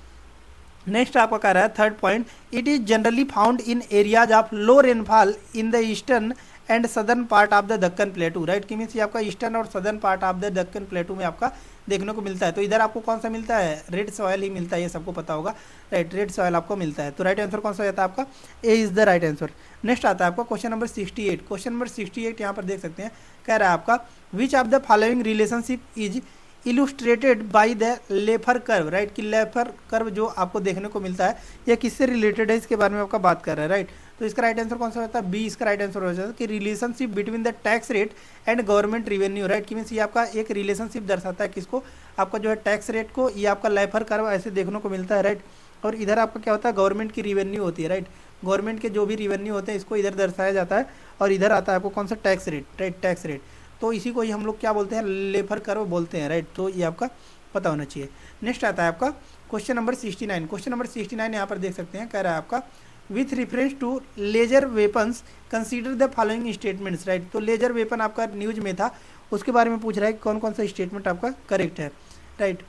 नेक्स्ट आपका कह रहा है third point, it is generally found in areas of low rainfall in the eastern and southern part of the Deccan प्लेटू, right. कि मीन्स ये आपका ईस्टर्न और southern part of the Deccan प्लेटू में आपका देखने को मिलता है। तो इधर आपको कौन सा मिलता है, रेड सॉयल ही मिलता है, ये सबको पता होगा, राइट। रेड सॉयल आपको मिलता है। तो राइट आंसर कौन सा हो जाता है आपका, A is the right answer. Next आता है आपका क्वेश्चन नंबर 68। क्वेश्चन नंबर 68 यहाँ पर देख सकते हैं, कह रहा है आपका विच of the following relationship is illustrated by the Laffer curve, right. कि लेफर कर्व जो आपको देखने को मिलता है ये किससे रिलेटेड है, इसके बारे में आपका बात कर रहा है, राइट। तो इसका राइट आंसर कौन सा होता है, बी इसका राइट आंसर हो जाता है कि relationship between the tax rate and government revenue, right. कि मीन्स ये आपका एक रिलेशनशिप दर्शाता है किसको, आपका जो है टैक्स रेट को, ये आपका लेफर कर्व ऐसे देखने को मिलता है, राइट। और इधर आपका क्या होता है, गवर्नमेंट की रिवेन्यू होती है, राइट। गवर्नमेंट के जो भी रिवेन्यू होते हैं इसको इधर दर्शाया जाता है, और इधर आता है आपको कौन सा tax rate, right, tax rate. तो इसी को ही हम लोग क्या बोलते हैं, लेफर कर्व बोलते हैं, राइट। तो ये आपका पता होना चाहिए। नेक्स्ट आता है आपका क्वेश्चन नंबर 69। क्वेश्चन नंबर 69 यहाँ पर देख सकते हैं, कह रहा है आपका with reference to laser weapons consider the following statements, right. तो लेजर वेपन आपका न्यूज में था, उसके बारे में पूछ रहा है कि कौन कौन सा स्टेटमेंट आपका करेक्ट है, राइट,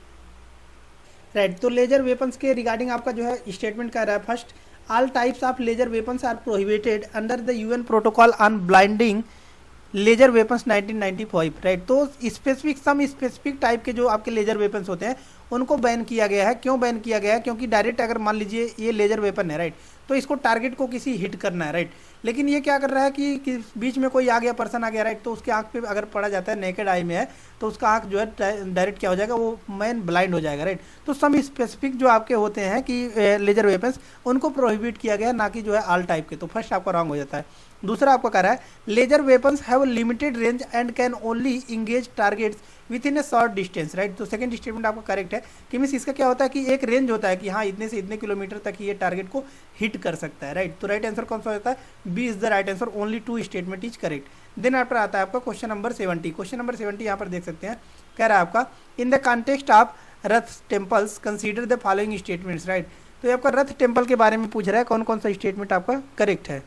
राइट। तो लेजर वेपन्स के रिगार्डिंग आपका जो है स्टेटमेंट कह रहा है first, all types of laser weapons are prohibited under the UN protocol on blinding laser weapons 1995, right. तो स्पेसिफिक टाइप के जो आपके लेजर वेपन्स होते हैं उनको बैन किया गया है। क्यों बैन किया गया है, क्योंकि डायरेक्ट अगर मान लीजिए ये लेजर वेपन है, राइट, तो इसको टारगेट को किसी हिट करना है, राइट। लेकिन ये क्या कर रहा है कि बीच में कोई आ गया, पर्सन आ गया, राइट, तो उसके आंख पे अगर पड़ा जाता है, नेकेड आई में है, तो उसका आंख जो है डायरेक्ट क्या हो जाएगा, वो मैन ब्लाइंड हो जाएगा, राइट। तो सम स्पेसिफिक जो आपके होते हैं कि लेजर वेपन्स उनको प्रोहिबिट किया गया, ना कि जो है ऑल टाइप के। तो फर्स्ट आपका रॉन्ग हो जाता है। दूसरा आपको कह रहा है laser weapons have limited range and can only engage targets within a short distance, right. तो सेकंड स्टेटमेंट आपका करेक्ट है कि मीन्स इसका क्या होता है कि एक रेंज होता है कि हाँ इतने से इतने किलोमीटर तक ये टारगेट को हिट कर सकता है, राइट। तो राइट आंसर कौन सा होता है, B is the right answer, only 2 statement is correct. Then after आता है आपका क्वेश्चन नंबर 70। क्वेश्चन नंबर 70 यहाँ पर देख सकते हैं, कह रहा है आपका in the context of Rath temples consider the following statements, right. तो ये आपका रथ टेम्पल के बारे में पूछ रहा है, कौन कौन सा स्टेटमेंट आपका करेक्ट है,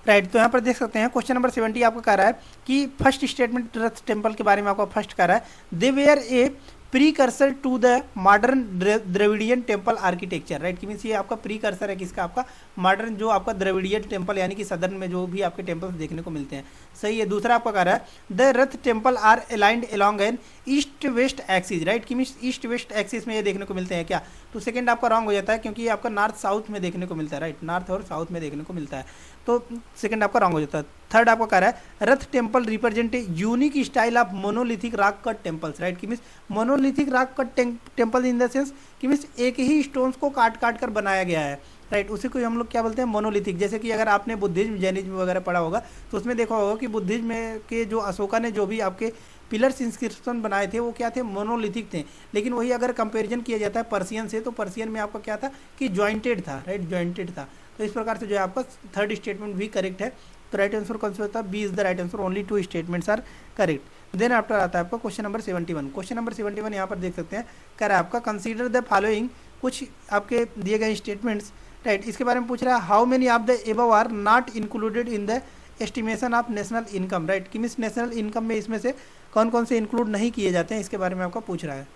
राइट। तो यहाँ पर देख सकते हैं क्वेश्चन नंबर 70 आपको कह रहा है कि फर्स्ट स्टेटमेंट रथ टेम्पल के बारे में आपको फर्स्ट कह रहा है they were a precursor to the modern Dravidian temple architecture, right. कि मीन्स ये आपका प्रीकर्सर है किसका, आपका मॉडर्न जो आपका द्रविडियन टेम्पल यानी कि सदर्न में जो भी आपके टेम्पल्स देखने को मिलते हैं, सही है। दूसरा आपका कह रहा है the Rath temple are aligned along an east west axis, right. कि मीन्स ईस्ट वेस्ट एक्सिस में ये देखने को मिलते हैं क्या, तो सेकंड आपका रॉन्ग हो जाता है क्योंकि ये आपका नॉर्थ साउथ में देखने को मिलता है, राइट, नॉर्थ और साउथ में देखने को मिलता है, तो सेकंड आपका रॉन्ग हो जाता है। थर्ड आपको कह रहा है rath temple represent unique style of monolithic rock cut temples, right. कि means monolithic rock cut temple in the sense कि मीन्स एक ही स्टोन्स को काट काट कर बनाया गया है, राइट। उसी को हम लोग क्या बोलते हैं, मोनोलिथिक। जैसे कि अगर आपने बुद्धिज्म जैनिज्म वगैरह पढ़ा होगा तो उसमें देखा होगा कि बुद्धिज्म में के जो अशोका ने जो भी आपके पिलर्स इंस्क्रिप्शन बनाए थे वो क्या थे, मोनोलिथिक थे। लेकिन वही अगर कंपेरिजन किया जाता है पर्सियन से, तो पर्सियन में आपका क्या था कि ज्वाइंटेड था, राइट, ज्वाइंटेड था। तो इस प्रकार से जो है आपका थर्ड स्टेटमेंट भी करेक्ट है। तो राइट आंसर कौन सा होता है, B is the right answer, only 2 statements are correct. Then after आता है आपका क्वेश्चन नंबर 71। क्वेश्चन नंबर 71 यहाँ पर देख सकते हैं, कह रहा है आपका कंसीडर द फॉलोइंग कुछ आपके दिए गए स्टेटमेंट्स, राइट, इसके बारे में पूछ रहा है how many of the above are not included in the estimation of national income, right, कि मीन्स नेशनल इनकम में इसमें से कौन कौन से इंक्लूड नहीं किए जाते हैं, इसके बारे में आपका पूछ रहा है,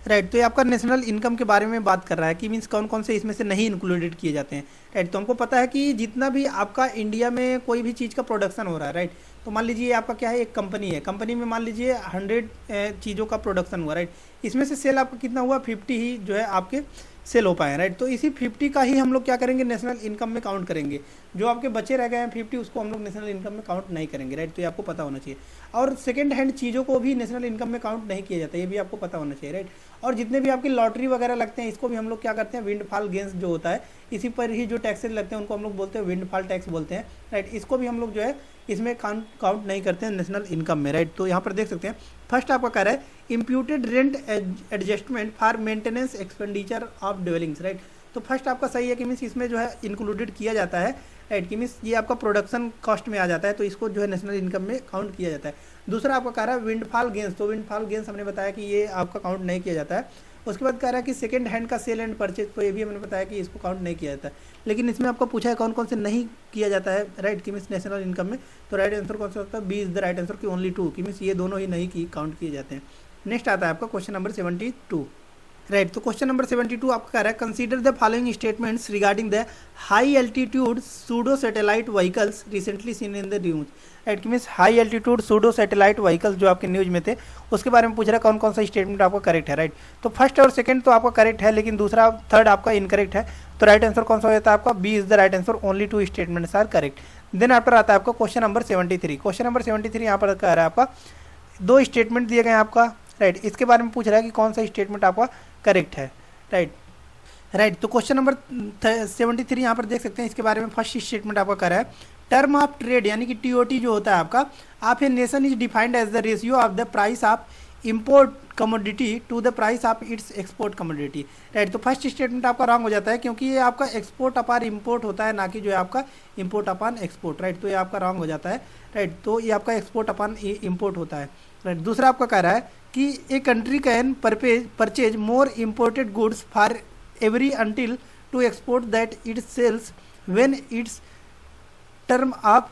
राइट। तो ये आपका नेशनल इनकम के बारे में बात कर रहा है कि मीन्स कौन कौन से इसमें से नहीं इंक्लूडेड किए जाते हैं, राइट। तो हमको पता है कि जितना भी आपका इंडिया में कोई भी चीज़ का प्रोडक्शन हो रहा है, राइट, तो मान लीजिए आपका क्या है, एक कंपनी है, कंपनी में मान लीजिए 100 चीज़ों का प्रोडक्शन हुआ, राइट, इसमें से सेल आपका कितना हुआ, 50 ही जो है आपके सेल हो पाए, राइट। तो इसी 50 का ही हम लोग क्या करेंगे, नेशनल इनकम में काउंट करेंगे। जो आपके बचे रह गए हैं 50, उसको हम लोग नेशनल इनकम में काउंट नहीं करेंगे, राइट। तो ये आपको पता होना चाहिए। और सेकंड हैंड चीज़ों को भी नेशनल इनकम में काउंट नहीं किया जाता, ये भी आपको पता होना चाहिए, राइट। और जितने भी आपकी लॉटरी वगैरह लगते हैं, इसको भी हम लोग क्या करते हैं, विंडफॉल गेन्स जो होता है, इसी पर ही जो टैक्सेस लगते हैं उनको हम लोग बोलते हैं विंडफॉल टैक्स बोलते हैं, राइट। इसको भी हम लोग जो है इसमें काउंट नहीं करते हैं नेशनल इनकम में, राइट। तो यहाँ पर देख सकते हैं फर्स्ट आपका कह रहा है imputed rent adjustment for maintenance expenditure of dwellings, right. तो फर्स्ट आपका सही है कि मीन्स इसमें जो है इंक्लूडेड किया जाता है, राइट, कि मीन्स ये आपका प्रोडक्शन कॉस्ट में आ जाता है, तो इसको जो है नेशनल इनकम में काउंट किया जाता है। दूसरा आपका कह रहा है विंडफॉल गेंस, तो विंडफॉल गेंस हमने बताया कि ये आपका काउंट नहीं किया जाता है। उसके बाद कह रहा है कि सेकंड हैंड का सेल एंड परचेज, तो ये भी हमने बताया कि इसको काउंट नहीं किया जाता है। लेकिन इसमें आपको पूछा है कौन कौन से नहीं किया जाता है, राइट, कि मीन्स नेशनल इनकम में, तो राइट आंसर कौन सा होता है, B is the right answer की ओनली 2, कि मीन्स ये दोनों ही नहीं की काउंट किए जाते हैं। नेक्स्ट आता है आपका क्वेश्चन नंबर 72, राइट। तो क्वेश्चन नंबर 72 आपका कह रहा है consider the following statements regarding the high altitude pseudo satellite vehicles recently seen in the news, right, कि means high altitude pseudo satellite vehicles जो आपके न्यूज में थे उसके बारे में पूछ रहा है कौन कौन सा स्टेटमेंट आपका करेक्ट है, राइट। तो फर्स्ट और सेकंड तो आपका करेक्ट है, लेकिन दूसरा थर्ड आपका इनकरेक्ट है। तो राइट आंसर कौन सा हो जाता है आपका, B is the right answer, only 2 statements are correct. Then after आता है आपका क्वेश्चन नंबर 73। क्वेश्चन नंबर 73 यहाँ पर कह रहा है आपका 2 स्टेटमेंट दिए गए हैं आपका, राइट, इसके बारे में पूछ रहा है कि कौन सा स्टेटमेंट आपका करेक्ट है, राइट, राइट। तो क्वेश्चन नंबर 73 यहाँ पर देख सकते हैं, इसके बारे में फर्स्ट स्टेटमेंट आपका कर रहा है टर्म ऑफ ट्रेड यानी कि टीओटी जो होता है आपका, आप a nation is defined as the ratio of the price of import commodity to the price of its export commodity, right. तो फर्स्ट स्टेटमेंट आपका रॉन्ग हो जाता है क्योंकि ये आपका एक्सपोर्ट अपान इम्पोर्ट होता है, ना कि जो है आपका इम्पोर्ट अपान एक्सपोर्ट, राइट। तो ये आपका रॉन्ग हो जाता है, राइट। तो ये आपका एक्सपोर्ट अपान इम्पोर्ट होता है, राइट। दूसरा आपका कह रहा है कि a country can purchase more imported goods for every until to export that it sells when its term of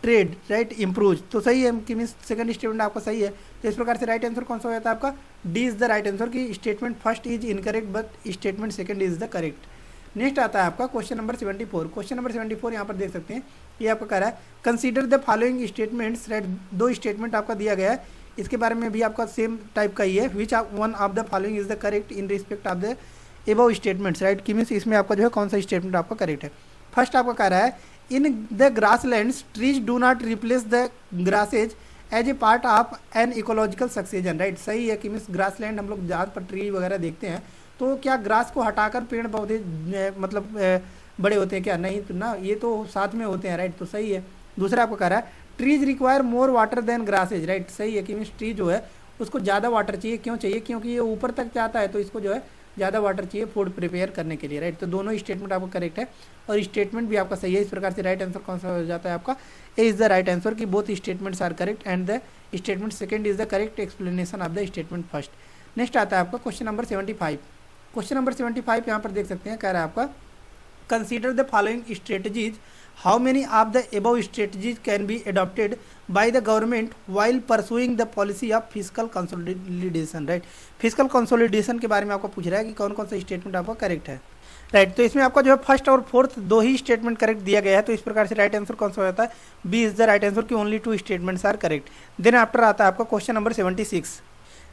trade, right, improve. तो सही है कि मीन्स सेकंड स्टेटमेंट आपका सही है। तो इस प्रकार से राइट आंसर कौन सा हो जाता है आपका, D is the right answer की statement first is incorrect but statement second is the correct. Next आता है आपका क्वेश्चन नंबर 74। क्वेश्चन नंबर 74 यहाँ पर देख सकते हैं, ये आपका कह रहा है consider the following statements, right, 2 statement आपका दिया गया है, इसके बारे में भी आपका सेम टाइप का ही है, which one of the following is the correct in respect of the above statements, right, कि मीन्स इसमें आपका जो है कौन सा स्टेटमेंट आपका करेक्ट है। फर्स्ट आपका कह रहा है in the grasslands trees do not replace the grasses as a part of an ecological succession, right, सही है कि मीन्स ग्रासलैंड हम लोग ज़्यादा पर ट्री वगैरह देखते हैं, तो क्या ग्रास को हटाकर पेड़ पौधे मतलब बड़े होते हैं क्या, नहीं, तो ना, ये तो साथ में होते हैं, राइट, तो सही है। दूसरा आपको कह रहा है trees require more water than grasses, right, सही है कि मीन्स ट्री जो है उसको ज़्यादा वाटर चाहिए, क्यों चाहिए, क्योंकि ये ऊपर तक जाता है, तो इसको जो है ज़्यादा वाटर चाहिए फूड प्रिपेयर करने के लिए, राइट। तो दोनों स्टेटमेंट आपका करेक्ट है और स्टेटमेंट भी आपका सही है। इस प्रकार से राइट आंसर कौन सा हो जाता है आपका, A is the right answer की both statements are correct and the statement second is the correct explanation of the statement first. Next आता है आपका क्वेश्चन नंबर 75। क्वेश्चन नंबर 75 यहाँ पर देख सकते हैं, कह रहा है आपका consider the following strategies, how many of the above strategies can be adopted by the government while pursuing the policy of physical consolidation, right. Physical consolidation के बारे में आपको पूछ रहा है कि कौन कौन सा स्टेटमेंट आपका करेक्ट है, राइट। तो इसमें आपका जो है फर्स्ट और फोर्थ 2 ही स्टेटमेंट करेक्ट दिया गया है, तो इस प्रकार से राइट आंसर कौन सा हो जाता है, B is the right answer की only 2 statements are correct. Then after आता है आपका क्वेश्चन नंबर 76,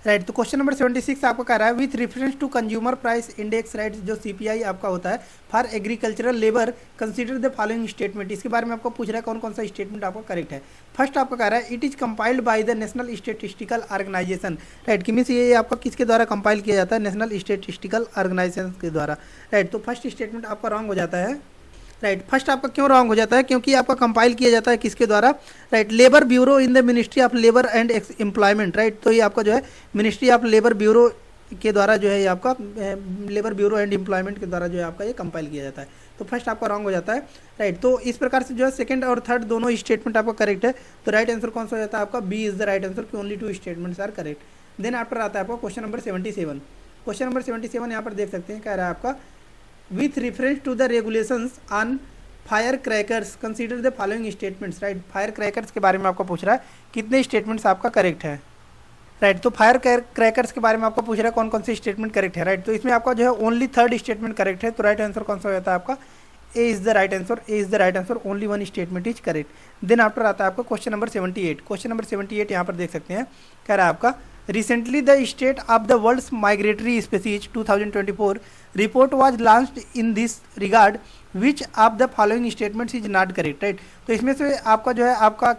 राइट। तो क्वेश्चन नंबर 76 आपको कह रहा है with reference to consumer price index, right, जो सीपीआई आपका होता है for agricultural labour consider the following statement, इसके बारे में आपको पूछ रहा है कौन कौन सा स्टेटमेंट आपका करेक्ट है। फर्स्ट आपका कह रहा है it is compiled by the national statistical organisation, right, कि मीन्स ये आपका किसके द्वारा कंपाइल किया जाता है, नेशनल स्टेटिस्टिकल ऑर्गेनाइजेशन के द्वारा, राइट। तो फर्स्ट स्टेटमेंट आपका रॉन्ग हो जाता है, राइट। फर्स्ट आपका क्यों रॉन्ग हो जाता है, क्योंकि आपका कंपाइल किया जाता है किसके द्वारा, right, labour bureau in the ministry of labour and employment, right. तो ये आपका जो है मिनिस्ट्री ऑफ लेबर ब्यूरो के द्वारा जो है ये आपका लेबर ब्यूरो एंड एम्प्लॉयमेंट के द्वारा जो है आपका ये कंपाइल किया जाता है, तो फर्स्ट आपका रॉन्ग हो जाता है, राइट। तो इस प्रकार से जो है सेकंड और थर्ड दोनों स्टेटमेंट आपका करेक्ट है, तो राइट आंसर कौन सा हो जाता है आपका, B is the right answer की only 2 statements are correct. Then after आता है आपका क्वेश्चन नंबर 77। क्वेश्चन नंबर 77 यहाँ पर देख सकते हैं, कह रहा है आपका with reference to the regulations on fire crackers consider the following statements, right. Fire crackers के बारे में आपको पूछ रहा है कितने स्टेटमेंट्स आपका करेक्ट है, राइट। तो फायर क्रैकर्स के बारे में आपको पूछ रहा है कौन कौन से स्टेटमेंट करेक्ट है, राइट। तो इसमें आपका जो है ओनली थर्ड स्टेटमेंट करेक्ट है, तो राइट आंसर कौन सा हो जाता है आपका A is the right answer, A is the right answer, only one statement is correct. Then after आता है आपका क्वेश्चन नंबर 78। क्वेश्चन नंबर 78 यहाँ पर देख सकते हैं, कह रहा है आपका recently the state of the world's migratory species 2024 report was launched in this regard which of the following statements is not correct, right. तो इसमें से आपका जो है आपका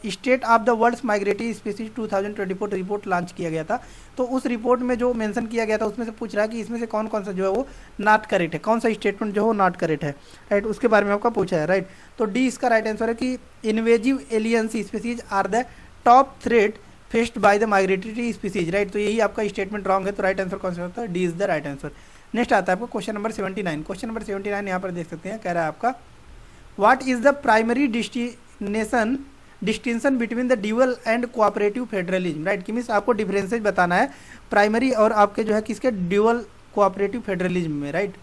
state of the world's migratory species 2024 report launch किया गया था, तो उस रिपोर्ट में जो मेंशन किया गया था उसमें से पूछ रहा है कि इसमें से कौन कौन सा जो है वो नॉट करेक्ट है, कौन सा स्टेटमेंट जो है वो नॉट करेक्ट है, राइट। उसके बारे में आपका पूछा है, राइट। तो डी इसका राइट आंसर है कि invasive aliens species are the top threat faced by the migratory species, right. तो यही आपका स्टेटमेंट रॉन्ग है, तो राइट आंसर कौन सा होता है, D is the right answer. Next आता है आपको क्वेश्चन नंबर 79। क्वेश्चन नंबर 79 यहाँ पर देख सकते हैं, कह रहा है आपका what is the primary distinction between the dual and cooperative federalism, right. कि मीन्स आपको डिफरेंसेज बताना है प्राइमरी और आपके जो है किसके ड्यूअल कोऑपरेटिव फेडरलिज्म में, राइट।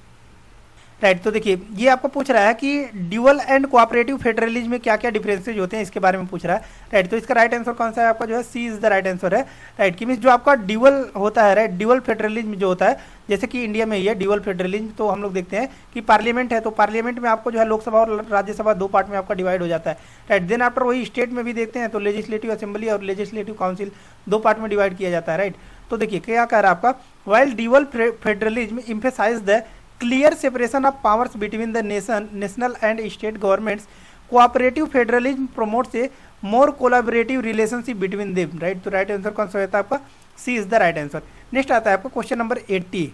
राइट तो देखिए ये आपको पूछ रहा है कि ड्यूअल एंड कोऑपरेटिव फेडरलिज्म में क्या क्या डिफरेंसेज होते हैं, इसके बारे में पूछ रहा है, राइट। तो इसका राइट आंसर कौन सा है आपका जो है C is the right answer है, राइट। कि मीन्स जो आपका ड्यूअल होता है, राइट, ड्यूअल फेडरलिज्म जो होता है, जैसे कि इंडिया में ही है ड्यूअल फेडरलिज्म, तो हम लोग देखते हैं कि पार्लियामेंट है, तो पार्लियामेंट में आपको जो है लोकसभा और राज्यसभा दो पार्ट में आपका डिवाइड हो जाता है, राइट। देन आफ्टर वही स्टेट में भी देखते हैं तो लेजिस्लेटिव असेंबली और लेजिस्लेटिव काउंसिल दो पार्ट में डिवाइड किया जाता है, राइट। तो देखिए क्या कह रहा है आपका while dual federalism emphasise the clear separation of powers between the national and state governments, cooperative federalism promotes a more collaborative relationship between them, right। तो राइट आंसर कौन सा होता है आपका C is the right answer. Next आता है आपका क्वेश्चन नंबर 80।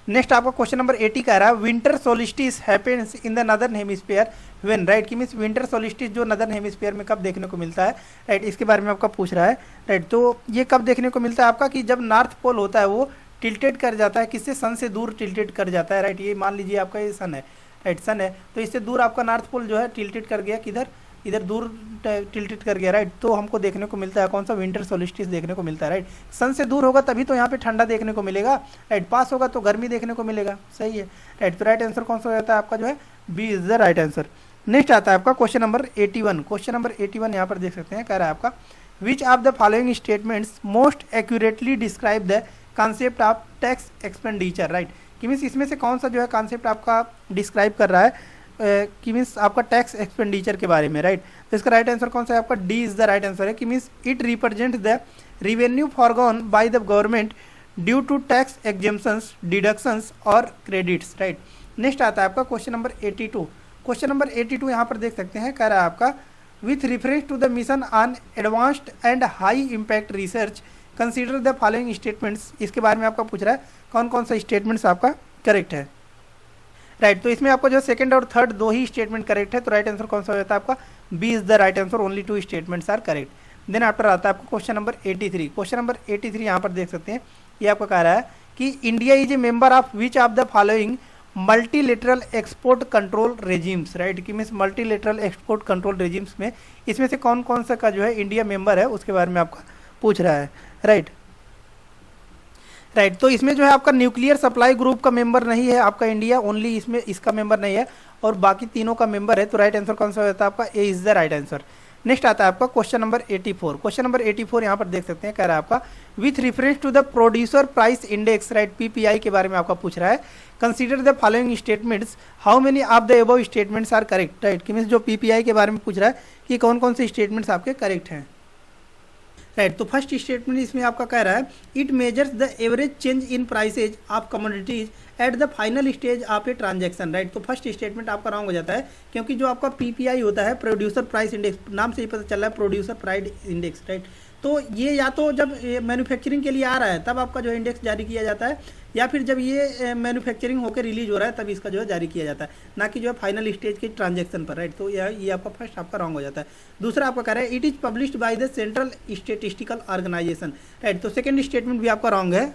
नेक्स्ट आपका क्वेश्चन नंबर 80 कह रहा है winter solstice happens in the northern hemisphere when, right. कि मीन्स विंटर सोलिस्टिस जो नदर्न हेमिस्फीयर में कब देखने को मिलता है, राइट। इसके बारे में आपका पूछ रहा है, राइट। तो ये कब देखने को मिलता है आपका कि जब नॉर्थ पोल होता है वो टिल्टेड कर जाता है, किससे, सन से दूर टिल्टेड कर जाता है, राइट। ये मान लीजिए आपका ये सन है, राइट, सन है, तो इससे दूर आपका नॉर्थ पोल जो है टिल्टेड कर गया, किधर, इधर दूर टिल्टेड कर गया, राइट। तो हमको देखने को मिलता है कौन सा विंटर सोलिस्टिस देखने को मिलता है, राइट। सन से दूर होगा तभी तो यहाँ पे ठंडा देखने को मिलेगा, राइट। पास होगा तो गर्मी देखने को मिलेगा, सही है, राइट। तो राइट आंसर कौन सा हो जाता है आपका जो है B is the right answer. Next आता है आपका क्वेश्चन नंबर 81। क्वेश्चन नंबर 81 यहाँ पर देख सकते हैं, कह रहा है आपका विच of the following statements most accurately describe the concept of tax expenditure, right. कि मीन्स इसमें से कौन सा जो है कॉन्सेप्ट आपका डिस्क्राइब कर रहा है कि मीन्स आपका टैक्स एक्सपेंडिचर के बारे में, राइट। तो इसका राइट आंसर कौन सा है आपका D is the right answer है। कि means it represent the revenue forgone by the government due to tax exemptions, deductions और क्रेडिट्स, राइट। नेक्स्ट आता है आपका क्वेश्चन नंबर 82। क्वेश्चन नंबर 82 यहाँ पर देख सकते हैं, कह रहा है आपका with reference to the mission on advanced and high impact research consider the following statements, इसके बारे में आपका पूछ रहा है कौन कौन सा स्टेटमेंट्स आपका करेक्ट है, राइट। तो इसमें आपको जो सेकंड और थर्ड दो ही स्टेटमेंट करेक्ट है, तो राइट आंसर कौन सा हो जाता है आपका B is the right answer, only two statements are correct. Then after आता है आपको क्वेश्चन नंबर 83। क्वेश्चन नंबर 83 यहाँ पर देख सकते हैं, ये आपका कह रहा है कि India is a member of which of the following multilateral export control regimes, right. कि means multilateral export control regimes में इसमें से कौन कौन सा का जो है इंडिया मेंबर है उसके बारे में आपका पूछ रहा है, राइट। राइट तो इसमें जो है आपका न्यूक्लियर सप्लाई ग्रुप का मेंबर नहीं है आपका इंडिया, ओनली इसमें इसका मेंबर नहीं है और बाकी तीनों का मेंबर है, तो राइट आंसर कौन सा होता है आपका A is the right answer. Next आता है आपका क्वेश्चन नंबर 84। क्वेश्चन नंबर 84 यहाँ पर देख सकते हैं, कह रहा है आपका with reference to the producer price index, right, PPI के बारे में आपका पूछ रहा है consider the following statements, how many of the above statements are correct, right. कि मीन्स जो पीपीआई के बारे में पूछ रहा है कि कौन कौन से स्टेटमेंट्स आपके करेक्ट हैं, राइट। तो फर्स्ट स्टेटमेंट इसमें आपका कह रहा है it measures the average change in prices of commodities at the final stage of a transaction, right. तो फर्स्ट स्टेटमेंट आपका रॉन्ग हो जाता है क्योंकि जो आपका पीपीआई होता है प्रोड्यूसर प्राइस इंडेक्स, नाम से ही पता चल रहा है प्रोड्यूसर प्राइस इंडेक्स, राइट। तो ये या तो जब मैन्युफैक्चरिंग के लिए आ रहा है तब आपका जो इंडेक्स जारी किया जाता है, या फिर जब ये मैन्युफैक्चरिंग होकर रिलीज हो रहा है तब इसका जो है जारी किया जाता है, ना कि जो है फाइनल स्टेज के ट्रांजैक्शन पर, राइट। तो ये आपका फर्स्ट आपका रॉन्ग हो जाता है। दूसरा आपका कह रहा है it is published by the central statistical organisation, right. तो सेकंड स्टेटमेंट भी आपका रॉन्ग है,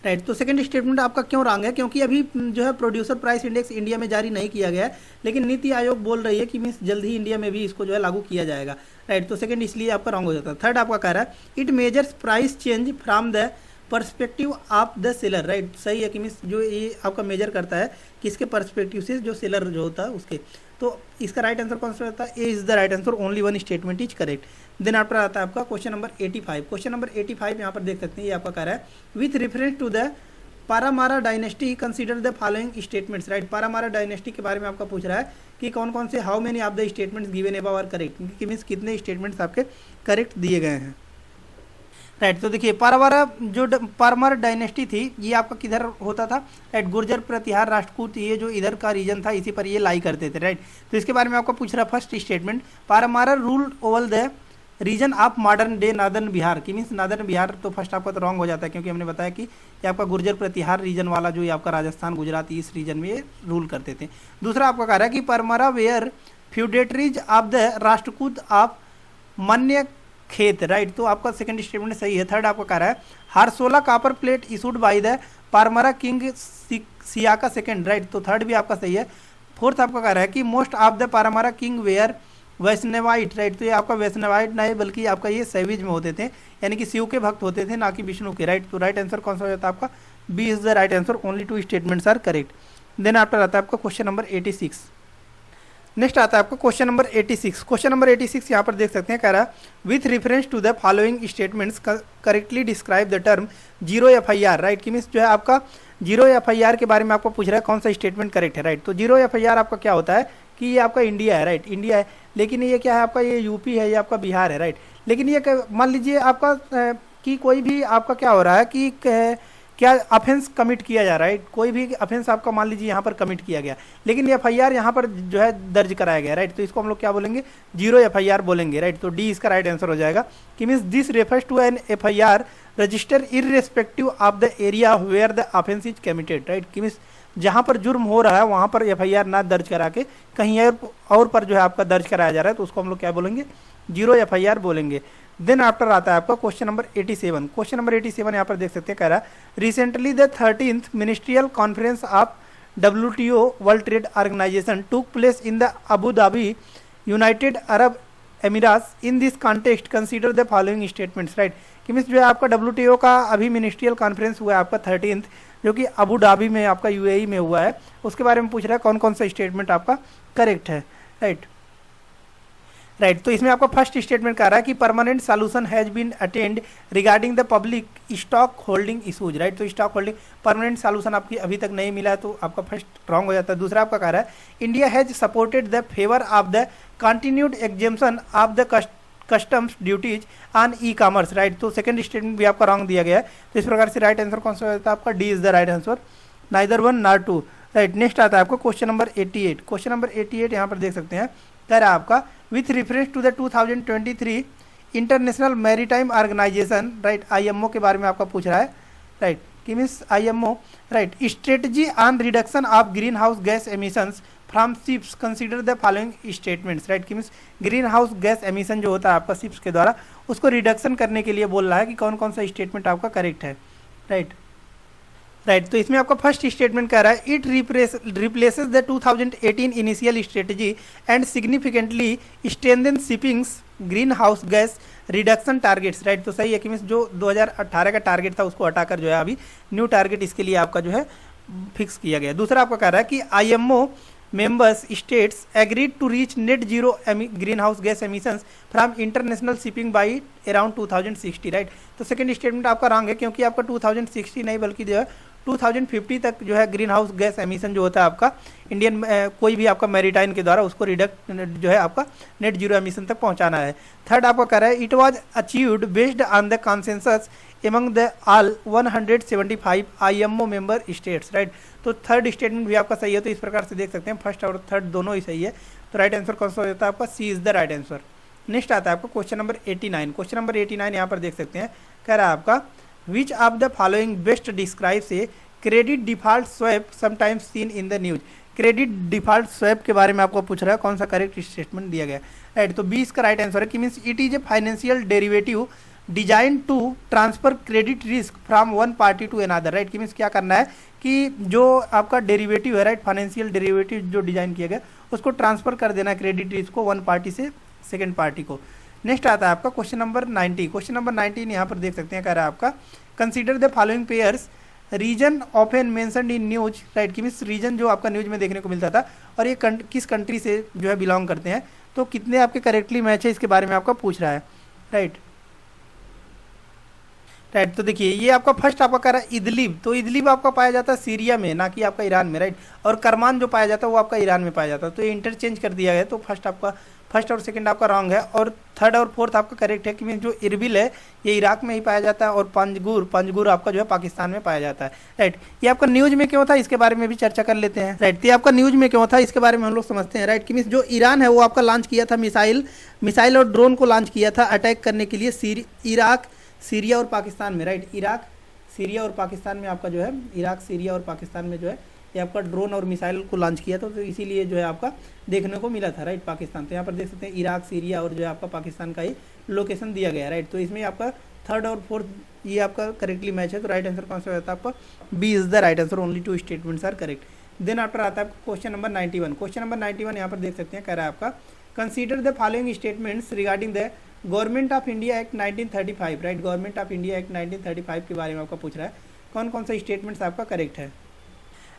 राइट। तो सेकंड स्टेटमेंट आपका क्यों रॉन्ग है, क्योंकि अभी जो है प्रोड्यूसर प्राइस इंडेक्स इंडिया में जारी नहीं किया गया है, लेकिन नीति आयोग बोल रही है कि मीन्स जल्द ही इंडिया में भी इसको जो है लागू किया जाएगा, राइट। तो सेकंड इसलिए आपका रॉन्ग हो जाता है। थर्ड आपका कह रहा है it measures price change from the perspective of the seller, right, सही है कि मीन्स जो ये आपका मेजर करता है किसके पर्सपेक्टिव से, जो सेलर जो होता है उसके। तो इसका राइट आंसर कौन सा होता है, A is the right answer, only one statement is correct. Then after आता है आपका क्वेश्चन नंबर 85। क्वेश्चन नंबर 85 यहाँ पर देख सकते हैं, ये आपका कह रहा है with reference to the Paramara dynasty consider the following statements, right. Paramara dynasty के बारे में आपका पूछ रहा है कि कौन कौन से, how many of the statements given above are correct, कि मीन्स कितने स्टेटमेंट्स आपके करेक्ट दिए गए हैं, राइट। तो देखिए पारामारा डायनेस्टी थी, ये आपका किधर होता था, राइट, गुर्जर प्रतिहार राष्ट्रकूट, ये जो इधर का रीजन था इसी पर ये लाई करते थे, राइट। तो इसके बारे में आपको पूछ रहा है first statement, Paramara rule over the region of modern day northern Bihar, की मीन्स नादर्न बिहार, तो फर्स्ट आपका तो रॉन्ग हो जाता है क्योंकि हमने बताया कि ये आपका गुर्जर प्रतिहार रीजन वाला जो ये आपका राजस्थान गुजरात इस रीजन में ये रूल करते थे। दूसरा आपका कह रहा है कि Paramara were feudatories of the Rashtrakuta of Manyakhet, right. तो आपका सेकंड स्टेटमेंट सही है। थर्ड आपका कह रहा है Harsola copper plate issued by the Paramara king Siyaka second, right. तो थर्ड भी आपका सही है। फोर्थ आपका कह रहा है कि most of the Paramara king were Vaishnavite, right. तो ये आपका वैष्णवाइट नहीं बल्कि आपका ये सैविज में होते थे, यानी कि शिव के भक्त होते थे ना कि विष्णु के, राइट। तो राइट आंसर कौन सा हो जाता है आपका, B is the right answer, only two statements are correct. Then after आता है आपका क्वेश्चन नंबर 86। नेक्स्ट आता है आपका क्वेश्चन नंबर 86। क्वेश्चन नंबर 86 यहाँ पर देख सकते हैं, कह रहा है with reference to the following statements correctly describe the term zero FIR, right. कि मीन्स जो है आपका जीरो एफआईआर के बारे में आपको पूछ रहा है कौन सा स्टेटमेंट करेक्ट है, राइट। तो जीरो एफआईआर आपका क्या होता है कि ये आपका इंडिया है, राइट, इंडिया है, लेकिन ये क्या है आपका, ये यूपी है, ये आपका बिहार है, राइट। लेकिन ये मान लीजिए आपका कि कोई भी आपका क्या हो रहा है कि क्या अफेंस कमिट किया जा रहा है, कोई भी अफेंस आपका मान लीजिए यहाँ पर कमिट किया गया, लेकिन एफआईआर यहाँ पर जो है दर्ज कराया गया, राइट। तो इसको हम लोग क्या बोलेंगे, जीरो एफआईआर बोलेंगे, राइट। तो डी इसका राइट आंसर हो जाएगा। कि means this refers to an FIR register irrespective of the area where the offence is committed, right. कि मीन्स जहाँ पर जुर्म हो रहा है वहाँ पर एफआईआर ना दर्ज करा के कहीं और पर जो है आपका दर्ज कराया जा रहा है, तो उसको हम लोग क्या बोलेंगे, जीरो एफआईआर बोलेंगे। देन आफ्टर आता है आपका क्वेश्चन नंबर 87। क्वेश्चन नंबर 87 यहाँ पर देख सकते हैं, कह रहा है recently the 13th ministerial conference of WTO world trade organization took place in the Abu Dhabi United Arab Emirates, in this context consider the following statements, right. कि मीन्स जो है आपका WTO का अभी मिनिस्ट्रियल कॉन्फ्रेंस हुआ है आपका 13th, जो कि अबू धाबी में आपका UAE में हुआ है, उसके बारे में पूछ रहा है कौन कौन सा स्टेटमेंट आपका करेक्ट है, राइट। राइट, तो इसमें आपका फर्स्ट स्टेटमेंट कह रहा है कि permanent solution has been attend regarding the public stock holding issues, right. तो स्टॉक होल्डिंग परमानेंट सॉल्यूशन आपकी अभी तक नहीं मिला है, तो आपका फर्स्ट रॉन्ग हो जाता है। दूसरा आपका कह रहा है India has supported the favour of the continued exemption of the customs duties on e commerce, right. तो सेकंड स्टेटमेंट भी आपका रॉन्ग दिया गया है। तो इस प्रकार से राइट आंसर कौन सा होता है आपका, D is the right answer, neither one nor two, right. Next आता है आपको क्वेश्चन नंबर 88। क्वेश्चन नंबर 88 यहाँ पर देख सकते हैं, कह रहा है आपका with reference to the 2023 international maritime organisation, right, IMO के बारे में आपका पूछ रहा है, राइट। कि means IMO, right, strategy on reduction of green house gas emissions from ships consider the following statements, right. कि means green house gas emission जो होता है आपका शिप्स के द्वारा, उसको रिडक्शन करने के लिए बोल रहा है कि कौन कौन सा स्टेटमेंट आपका करेक्ट है, राइट। राइट, तो इसमें आपका फर्स्ट स्टेटमेंट कह रहा है it replaces the 2018 initial strategy and significantly strengthen shippings green house gas reduction targets, right. तो सही है कि मीन्स जो 2018 का टारगेट था उसको हटाकर जो है अभी न्यू टारगेट इसके लिए आपका जो है फिक्स किया गया। दूसरा आपका कह रहा है कि IMO members states agreed to reach net zero greenhouse gas emissions from international shipping by around 2060, right. तो सेकंड स्टेटमेंट आपका रॉन्ग है क्योंकि आपका 2060 नहीं बल्कि जो है 2050 तक जो है ग्रीन हाउस गैस एमिशन जो होता है आपका इंडियन कोई भी आपका मैरीटाइन के द्वारा उसको रिडक्ट जो है आपका नेट जीरो एमिशन तक पहुंचाना है। थर्ड आपका कह रहा है it was achieved based on the consensus among the all 175 IMO member states, right. तो थर्ड स्टेटमेंट भी आपका सही है। तो इस प्रकार से देख सकते हैं फर्स्ट और थर्ड दोनों ही सही है। तो राइट आंसर कौन सा हो जाता है आपका, C is the right answer. Next आता है आपका क्वेश्चन नंबर 89। क्वेश्चन नंबर 89 यहाँ पर देख सकते हैं, कह रहा है आपका विच of the following best describes a credit default swap sometimes scene in the news. Credit default swap के बारे में आपको पूछ रहा है कौन सा करेक्ट स्टेटमेंट दिया गया, राइट। तो 20 का राइट आंसर है कि means it is a financial derivative design to transfer credit risk from one party to another, right. कि मीन्स क्या करना है कि जो आपका डेरिवेटिव है, राइट, फाइनेंशियल डेरिवेटिव जो डिजाइन किया गया उसको ट्रांसफर कर देना है क्रेडिट रिस्क को वन पार्टी से सेकेंड पार्टी को। नेक्स्ट आता है आपका क्वेश्चन नंबर 90। क्वेश्चन नंबर 19 यहाँ पर देख सकते हैं, कह रहा है आपका consider the following pairs region often mentioned in news, right, कि मीन्स रीजन जो आपका न्यूज में देखने को मिलता था और ये किस कंट्री से जो है बिलोंग करते हैं, तो कितने आपके करेक्टली मैच है इसके बारे में आपका पूछ रहा है, राइट। राइट, तो देखिए ये आपका फर्स्ट आपका कह रहा है इदलिब, तो इदलिब आपका पाया जाता है सीरिया में, ना कि आपका ईरान में, राइट। और करमान जो पाया जाता है वो आपका ईरान में पाया जाता है, तो ये इंटरचेंज कर दिया गया, तो फर्स्ट और सेकंड आपका रॉन्ग है, और थर्ड और फोर्थ आपका करेक्ट है कि जो इरबिल है ये इराक में ही पाया जाता है, और पंजगुर आपका जो है पाकिस्तान में पाया जाता है, राइट। ये आपका न्यूज में क्यों था इसके बारे में भी चर्चा कर लेते हैं, राइट। ये आपका न्यूज में क्यों था इसके बारे में हम लोग समझते हैं, राइट, कि जो ईरान है वो आपका लॉन्च किया था मिसाइल और ड्रोन को लॉन्च किया था अटैक करने के लिए इराक, सीरिया और पाकिस्तान में, राइट। इराक, सीरिया और पाकिस्तान में आपका जो है इराक, सीरिया और पाकिस्तान में जो है ये आपका ड्रोन और मिसाइल को लॉन्च किया था, तो इसीलिए जो है आपका देखने को मिला था, राइट, पाकिस्तान। तो यहाँ पर देख सकते हैं इराक, सीरिया और जो है आपका पाकिस्तान का ही लोकेशन दिया गया है, राइट। तो इसमें आपका थर्ड और फोर्थ ये आपका करेक्टली मैच है, तो राइट आंसर कौन सा होता है आपका B is the right answer, only 2 statements are correct. Then after आता है क्वेश्चन नंबर 91। क्वेश्चन नंबर 91 यहाँ पर देख सकते हैं, कह रहा है आपका consider the following statements regarding the government of India act 1935, right. Government of India act 1935 के बारे में आपका पूछ रहा है, कौन कौन सा स्टेटमेंट्स आपका करेक्ट है,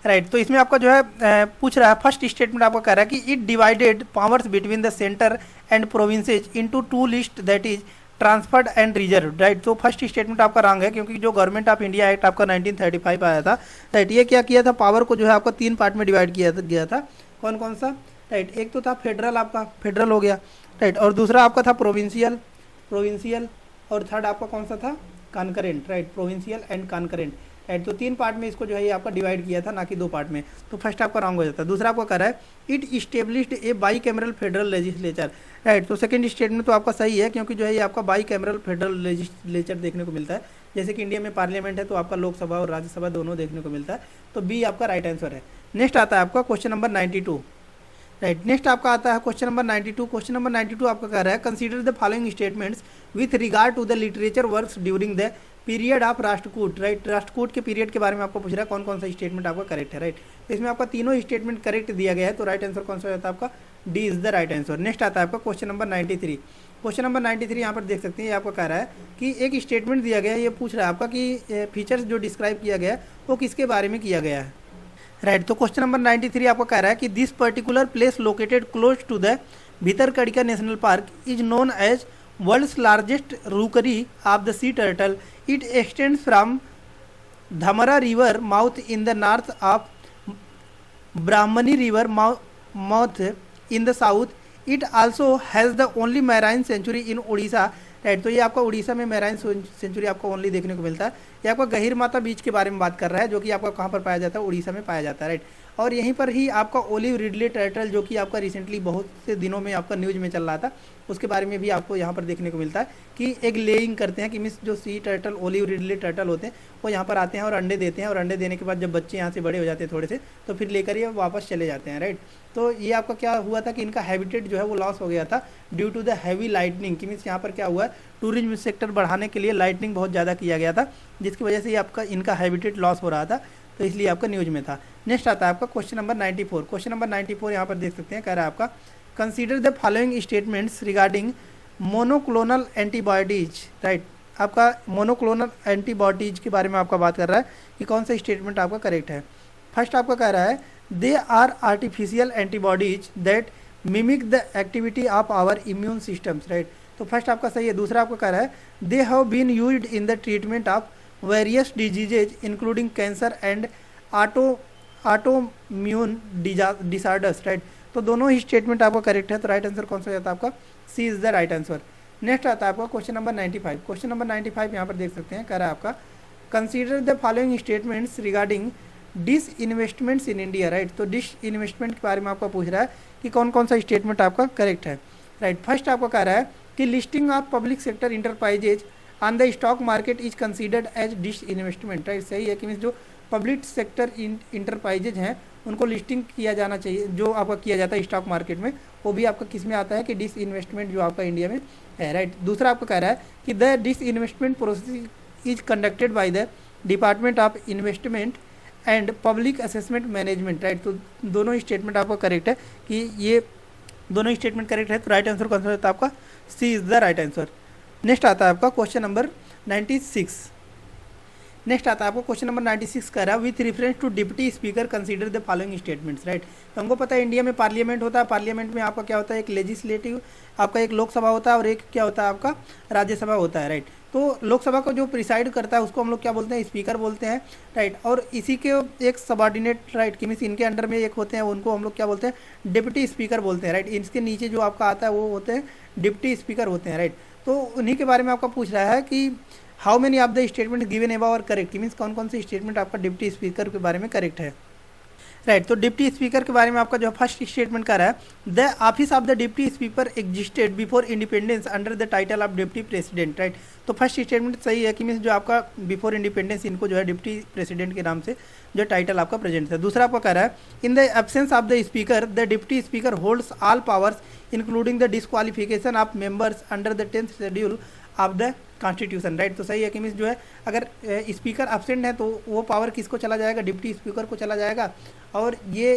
राइट। तो इसमें आपका जो है पूछ रहा है, फर्स्ट स्टेटमेंट आपका कह रहा है कि it divided powers between the centre and provinces into 2 list that is transferred and reserve, right. तो फर्स्ट स्टेटमेंट आपका रॉन्ग है, क्योंकि जो गवर्नमेंट ऑफ इंडिया एक्ट आपका 1935 आया था, राइट, ये क्या किया था, पावर को जो है आपका 3 पार्ट में डिवाइड किया गया था, कौन कौन सा, राइट। एक तो था फेडरल, आपका फेडरल हो गया, राइट, और दूसरा आपका था प्रोविंशियल, और थर्ड आपका कौन सा था, concurrent, right, provincial and concurrent, right. तो 3 पार्ट में इसको जो है ये आपका डिवाइड किया था, ना कि 2 पार्ट में, तो फर्स्ट आपका रॉन्ग हो जाता है। दूसरा आपका कह रहा है it established A by cameral federal legislature, right. तो सेकंड स्टेटमेंट तो आपका सही है, क्योंकि जो है ये आपका बाई कैमरल फेडरल लेजिस्लेचर देखने को मिलता है, जैसे कि इंडिया में पार्लियामेंट है तो आपका लोकसभा और राज्यसभा दोनों देखने को मिलता है, तो बी आपका राइट आंसर है। नेक्स्ट आता है आपका क्वेश्चन नंबर 92, राइट। नेक्स्ट आपका आता है क्वेश्चन नंबर 92। क्वेश्चन नंबर 92 आपका कह रहा है consider the following statements with regard to the literature works during the period of Rashtrakuta, right. Rashtrakuta के पीरियड के बारे में आपको पूछ रहा है, कौन कौन सा स्टेटमेंट आपका करेक्ट है, राइट। तो इसमें आपका तीनों स्टेटमेंट करेक्ट दिया गया है, तो राइट आंसर कौन सा होता है आपका D is the right answer. Next आता है आपका क्वेश्चन नंबर 93। क्वेश्चन नंबर 93 यहाँ पर देख सकते हैं, ये आपका कह रहा है कि एक स्टेटमेंट दिया गया है, ये पूछ रहा है आपका कि फीचर्स जो डिस्क्राइब किया गया है वो किसके बारे में किया गया है, राइट। तो क्वेश्चन नंबर 93 आपको कह रहा है कि this particular place located close to the Bhitarkanika national park is known as world's largest rookery of the sea turtle, it extends from Dhamra river mouth in the north of Brahmani river mouth in the south, it also has the only marine sanctuary in Orissa, right. तो ये आपका उड़ीसा में मैराइन सेंचुरी आपको ओनली देखने को मिलता है। ये आपका गहीर माता बीच के बारे में बात कर रहा है, जो कि आपका कहाँ पर पाया जाता है, उड़ीसा में पाया जाता है, राइट। और यहीं पर ही आपका ओलिव रिडले टर्टल, जो कि आपका रिसेंटली बहुत से दिनों में आपका न्यूज में चल रहा था, उसके बारे में भी आपको यहाँ पर देखने को मिलता है कि एक लेइंग करते हैं, कि मिस जो sea turtle, olive Ridley turtle होते हैं, वो यहाँ पर आते हैं और अंडे देते हैं, और अंडे देने के बाद जब बच्चे यहाँ से बड़े हो जाते हैं थोड़े से, तो फिर लेकर ये वापस चले जाते हैं, राइट। तो ये आपका क्या हुआ था कि इनका हैबिटेट जो है वो लॉस हो गया था due to the heavy lightning, कि मीन्स यहाँ पर क्या हुआ है, टूरिज्म सेक्टर बढ़ाने के लिए लाइटनिंग बहुत ज़्यादा किया गया था, जिसकी वजह से ये आपका इनका हैबिटेट लॉस हो रहा था, तो इसलिए आपका न्यूज में था। नेक्स्ट आता है आपका क्वेश्चन नंबर 94। क्वेश्चन नंबर 94 यहाँ पर देख सकते हैं, कह रहा है आपका consider the following statements regarding monoclonal antibodies, right. आपका मोनोक्लोनल एंटीबॉडीज के बारे में आपका बात कर रहा है कि कौन सा स्टेटमेंट आपका करेक्ट है। फर्स्ट आपका कह रहा है they are artificial antibodies that mimic the activity of our immune systems, right. तो फर्स्ट आपका सही है। दूसरा आपका कह रहा है they have been used in the treatment of various diseases including cancer and autoimmune disorders, right. तो दोनों ही स्टेटमेंट आपका करेक्ट है, तो राइट आंसर कौन सा हो जाता है आपका C is the right answer. Next आता है आपका क्वेश्चन नंबर 95। क्वेश्चन नंबर 95 यहाँ पर देख सकते हैं, कह रहा है आपका consider the following statements regarding disinvestments in India, right. तो डिस इन्वेस्टमेंट के बारे में आपका पूछ रहा है कि कौन कौन सा स्टेटमेंट आपका करेक्ट है, राइट। फर्स्ट आपका कह रहा है कि listing of public sector enterprises on the stock market is considered as disinvestment, right. सही है कि मीन्स जो पब्लिक सेक्टर इंटरप्राइजेज हैं उनको लिस्टिंग किया जाना चाहिए, जो आपका किया जाता है स्टॉक मार्केट में, वो भी आपका किस में आता है कि डिस इन्वेस्टमेंट जो आपका इंडिया में है, राइट। दूसरा आपका कह रहा है कि the disinvestment process is conducted by the department of investment and public assessment management, right. तो दोनों स्टेटमेंट आपका करेक्ट है कि ये दोनों स्टेटमेंट करेक्ट है, तो राइट आंसर कौन सा होता है आपका C is the right answer. Next आता है आपका क्वेश्चन नंबर 96। नेक्स्ट आता है आपको क्वेश्चन नंबर 96 कह रहा है with reference to deputy speaker consider the following statements, right. तो हमको पता है इंडिया में पार्लियामेंट होता है, पार्लियामेंट में आपका क्या होता है, एक लेजिस्लेटिव आपका एक लोकसभा होता है और एक क्या होता है आपका राज्यसभा होता है, राइट। तो लोकसभा को जो प्रिसाइड करता है उसको हम लोग क्या बोलते हैं, स्पीकर बोलते हैं, राइट। और इसी के एक सबॉर्डिनेट, राइट, कि मीन्स इनके अंडर में एक होते हैं, उनको हम लोग क्या बोलते हैं, डिप्टी स्पीकर बोलते हैं, राइट। इसके नीचे जो आपका आता है वो होते हैं डिप्टी स्पीकर होते हैं, राइट। तो उन्हीं के बारे में आपका पूछ रहा है कि how many of the statement given above और करेक्ट, मीन्स कौन कौन से स्टेटमेंट आपका डिप्टी स्पीकर के बारे में करेक्ट है, राइट। तो डिप्टी स्पीकर के बारे में आपका जो फर्स्ट स्टेटमेंट कर रहा है the office of the deputy speaker existed before independence under the title of deputy president, right. तो फर्स्ट स्टेटमेंट सही है कि मीन्स जो आपका बिफोर इंडिपेंडेंस इनको जो है डिप्टी प्रेसिडेंट के नाम से जो टाइटल आपका प्रेजेंट है। दूसरा आपका कह रहा है in the absence of the speaker the deputy speaker holds all powers including the disqualification of members under the 10th schedule of the constitution, right. तो सही है कि मीन्स जो है अगर स्पीकर एब्सेंट है तो वो पावर किसको चला जाएगा, डिप्टी स्पीकर को चला जाएगा। और ये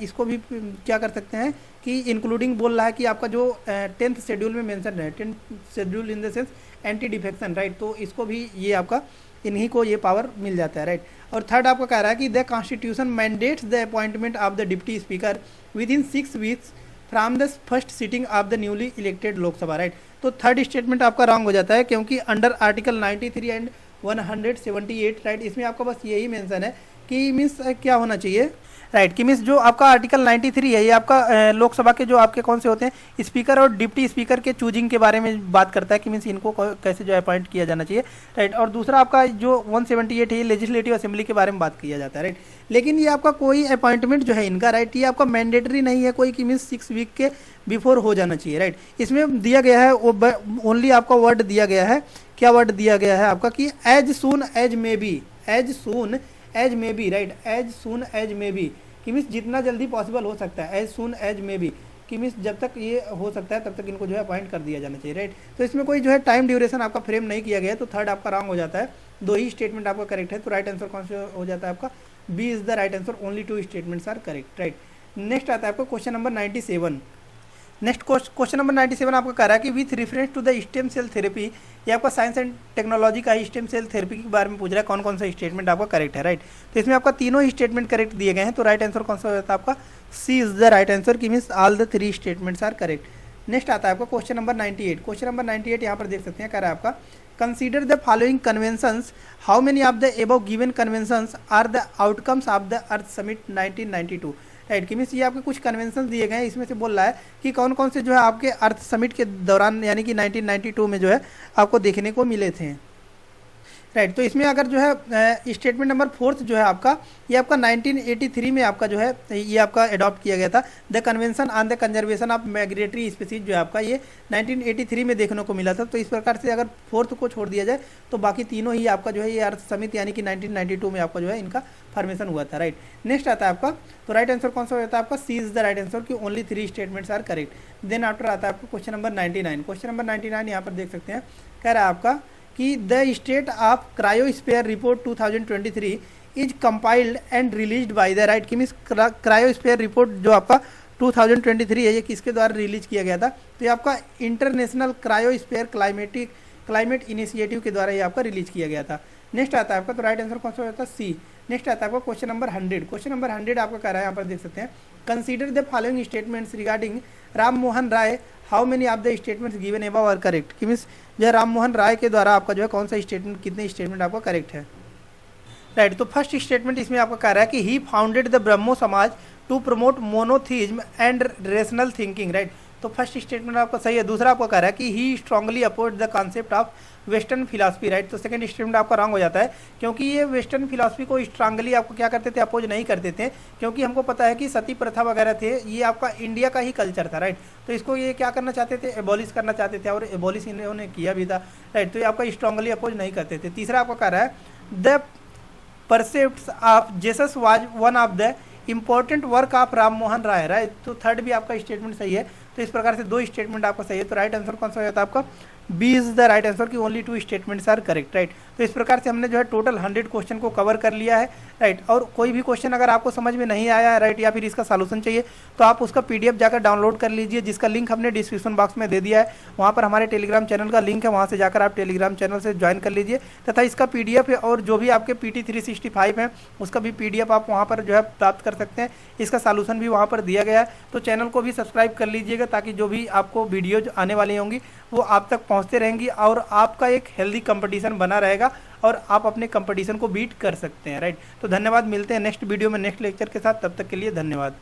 इसको भी क्या कर सकते हैं कि इंक्लूडिंग बोल रहा है कि आपका जो 10th शेड्यूल में मेंशन है, 10th schedule in the sense anti defection, right. तो इसको भी ये आपका इन्हीं को ये पावर मिल जाता है, राइट। और थर्ड आपका कह रहा है कि the constitution mandates the appointment of the deputy speaker with in 6 weeks from the first sitting of the newly elected Lok Sabha, right. तो थर्ड स्टेटमेंट आपका रॉन्ग हो जाता है क्योंकि अंडर आर्टिकल 93 एंड 178, राइट, इसमें आपका बस यही मेंशन है कि मीन्स क्या होना चाहिए, राइट, कि मीन्स जो आपका आर्टिकल 93 है ये आपका लोकसभा के जो आपके कौन से होते हैं स्पीकर और डिप्टी स्पीकर के चूजिंग के बारे में बात करता है कि मीन्स इनको कैसे जो है अपॉइंट किया जाना चाहिए, राइट। और दूसरा आपका जो 178 है ये लेजिस्लेटिव असेंबली के बारे में बात किया जाता है, राइट। लेकिन ये आपका कोई अपॉइंटमेंट जो है इनका, राइट, ये आपका मैंडेटरी नहीं है कोई कि मीन्स 6 वीक के बिफोर हो जाना चाहिए, राइट। इसमें दिया गया है वो ओनली आपका वर्ड दिया गया है, क्या वर्ड दिया गया है आपका कि as soon as may be, as soon as may be, right, as soon as may be, कि मीन्स जितना जल्दी पॉसिबल हो सकता है, as soon as may be, कि मीन्स जब तक ये हो सकता है तब तक इनको जो है अपॉइंट कर दिया जाना चाहिए, राइट। तो इसमें कोई जो है टाइम ड्यूरेशन आपका फ्रेम नहीं किया गया है, तो थर्ड आपका रॉन्ग हो जाता है, दो ही स्टेटमेंट आपका करेक्ट है। तो राइट आंसर कौन सा हो जाता है आपका, B is the right answer, only 2 statements are correct, right. Next आता है आपका question number 97। Next question number 97 आपका कह रहा है कि with reference to the stem cell therapy, ये आपका साइंस एंड टेक्नोलॉजी का स्टेम सेल थेरेपी के बारे में पूछ रहा है, कौन कौन सा स्टेटमेंट आपका करेक्ट है, राइट। तो इसमें आपका तीनों ही स्टेटमेंट करेक्ट दिए गए हैं, तो राइट आंसर कौन सा हो जाता है आपका, C is the right answer, कि means all the 3 statements are correct. Next आता है आपका क्वेश्चन नंबर 98। क्वेश्चन नंबर 98 यहाँ पर देख सकते हैं, कह रहा है आपका consider the following conventions, how many of the above given conventions are the outcomes of the earth summit 1992, right. कि मीन्स ये आपके कुछ कन्वेंशन दिए गए हैं, इसमें से बोल रहा है कि कौन कौन से जो है आपके अर्थ समिट के दौरान यानी कि 1992 में जो है आपको देखने को मिले थे, राइट। तो इसमें अगर जो है स्टेटमेंट नंबर 4 जो है आपका ये आपका 1983 में आपका जो है ये आपका अडॉप्ट किया गया था, the convention on the conservation of migratory species जो है आपका ये 1983 में देखने को मिला था। तो इस प्रकार से अगर 4th को छोड़ दिया जाए तो बाकी तीनों ही आपका जो है ये अर्थ समिति यानी कि 1992 में आपका जो है इनका फॉर्मेशन हुआ था, राइट। नेक्स्ट आता है आपका, तो राइट आंसर कौन सा होता है आपका, C is the right answer, कि only 3 statements are correct. Then after आता है आपको क्वेश्चन नंबर 99। क्वेश्चन नंबर 99 यहाँ पर देख सकते हैं, कह रहा है आपका कि the state of cryosphere report 2023 is compiled and released by the, right, कि मीन्स क्रायोस्फीयर रिपोर्ट जो आपका 2023 है ये किसके द्वारा रिलीज किया गया था, तो ये आपका इंटरनेशनल क्रायोस्फीयर क्लाइमेट इनिशिएटिव के द्वारा ये आपका रिलीज किया गया था। नेक्स्ट आता है आपका, तो राइट आंसर कौन सा होता है, सी। नेक्स्ट आता है आपका क्वेश्चन नंबर 100। क्वेश्चन नंबर 100 आपका कह रहा है, यहाँ पर देख सकते हैं, consider the following statements regarding Ram Mohan Roy, how many of the statements given above are correct, कि मीन्स जो है राम मोहन राय के द्वारा आपका जो है कौन सा स्टेटमेंट, कितने स्टेटमेंट आपका करेक्ट है, राइट। तो फर्स्ट स्टेटमेंट इसमें आपका कह रहा है कि ही founded the Brahmo Samaj to promote monotheism and rational thinking, right. तो फर्स्ट स्टेटमेंट आपका सही है। दूसरा आपको कह रहा है कि he strongly oppose the concept of western philosophy, right. तो सेकंड स्टेटमेंट आपका रॉन्ग हो जाता है क्योंकि ये वेस्टर्न फिलॉसफी को स्ट्रांगली आपको क्या करते थे, अपोज नहीं करते थे, क्योंकि हमको पता है कि सती प्रथा वगैरह थे ये आपका इंडिया का ही कल्चर था, राइट। तो इसको ये क्या करना चाहते थे, एबॉलिश करना चाहते थे, और एबॉलिश इन्होंने किया भी था, राइट। तो ये आपका स्ट्रांगली अपोज नहीं करते थे। तीसरा आपको कह रहा है the percepts of Jesus was one of the important work of Ram Mohan Roy, right. तो थर्ड भी आपका स्टेटमेंट सही है। तो इस प्रकार से 2 स्टेटमेंट आपका सही है। तो राइट आंसर कौन सा हो जाता है आपका, B is the right answer कि only 2 statements are correct, right. तो इस प्रकार से हमने जो है टोटल 100 क्वेश्चन को कवर कर लिया है, राइट। और कोई भी क्वेश्चन अगर आपको समझ में नहीं आया है, राइट, या फिर इसका सॉल्यूशन चाहिए तो आप उसका पीडीएफ जाकर डाउनलोड कर लीजिए, जिसका लिंक हमने डिस्क्रिप्शन बॉक्स में दे दिया है। वहाँ पर हमारे टेलीग्राम चैनल का लिंक है, वहाँ से जाकर आप टेलीग्राम चैनल से ज्वाइन कर लीजिए तथा इसका पीडीएफ और जो भी आपके पीटी 365 है उसका भी पीडीएफ आप वहाँ पर जो है प्राप्त कर सकते हैं। इसका सॉल्यूशन भी वहाँ पर दिया गया है। तो चैनल को भी सब्सक्राइब कर लीजिएगा ताकि जो भी आपको वीडियो आने वाली होंगी वो आप तक पहुँचते रहेंगी और आपका एक हेल्दी कंपटीशन बना रहेगा और आप अपने कंपटीशन को बीट कर सकते हैं, राइट। तो धन्यवाद, मिलते हैं नेक्स्ट वीडियो में नेक्स्ट लेक्चर के साथ, तब तक के लिए धन्यवाद।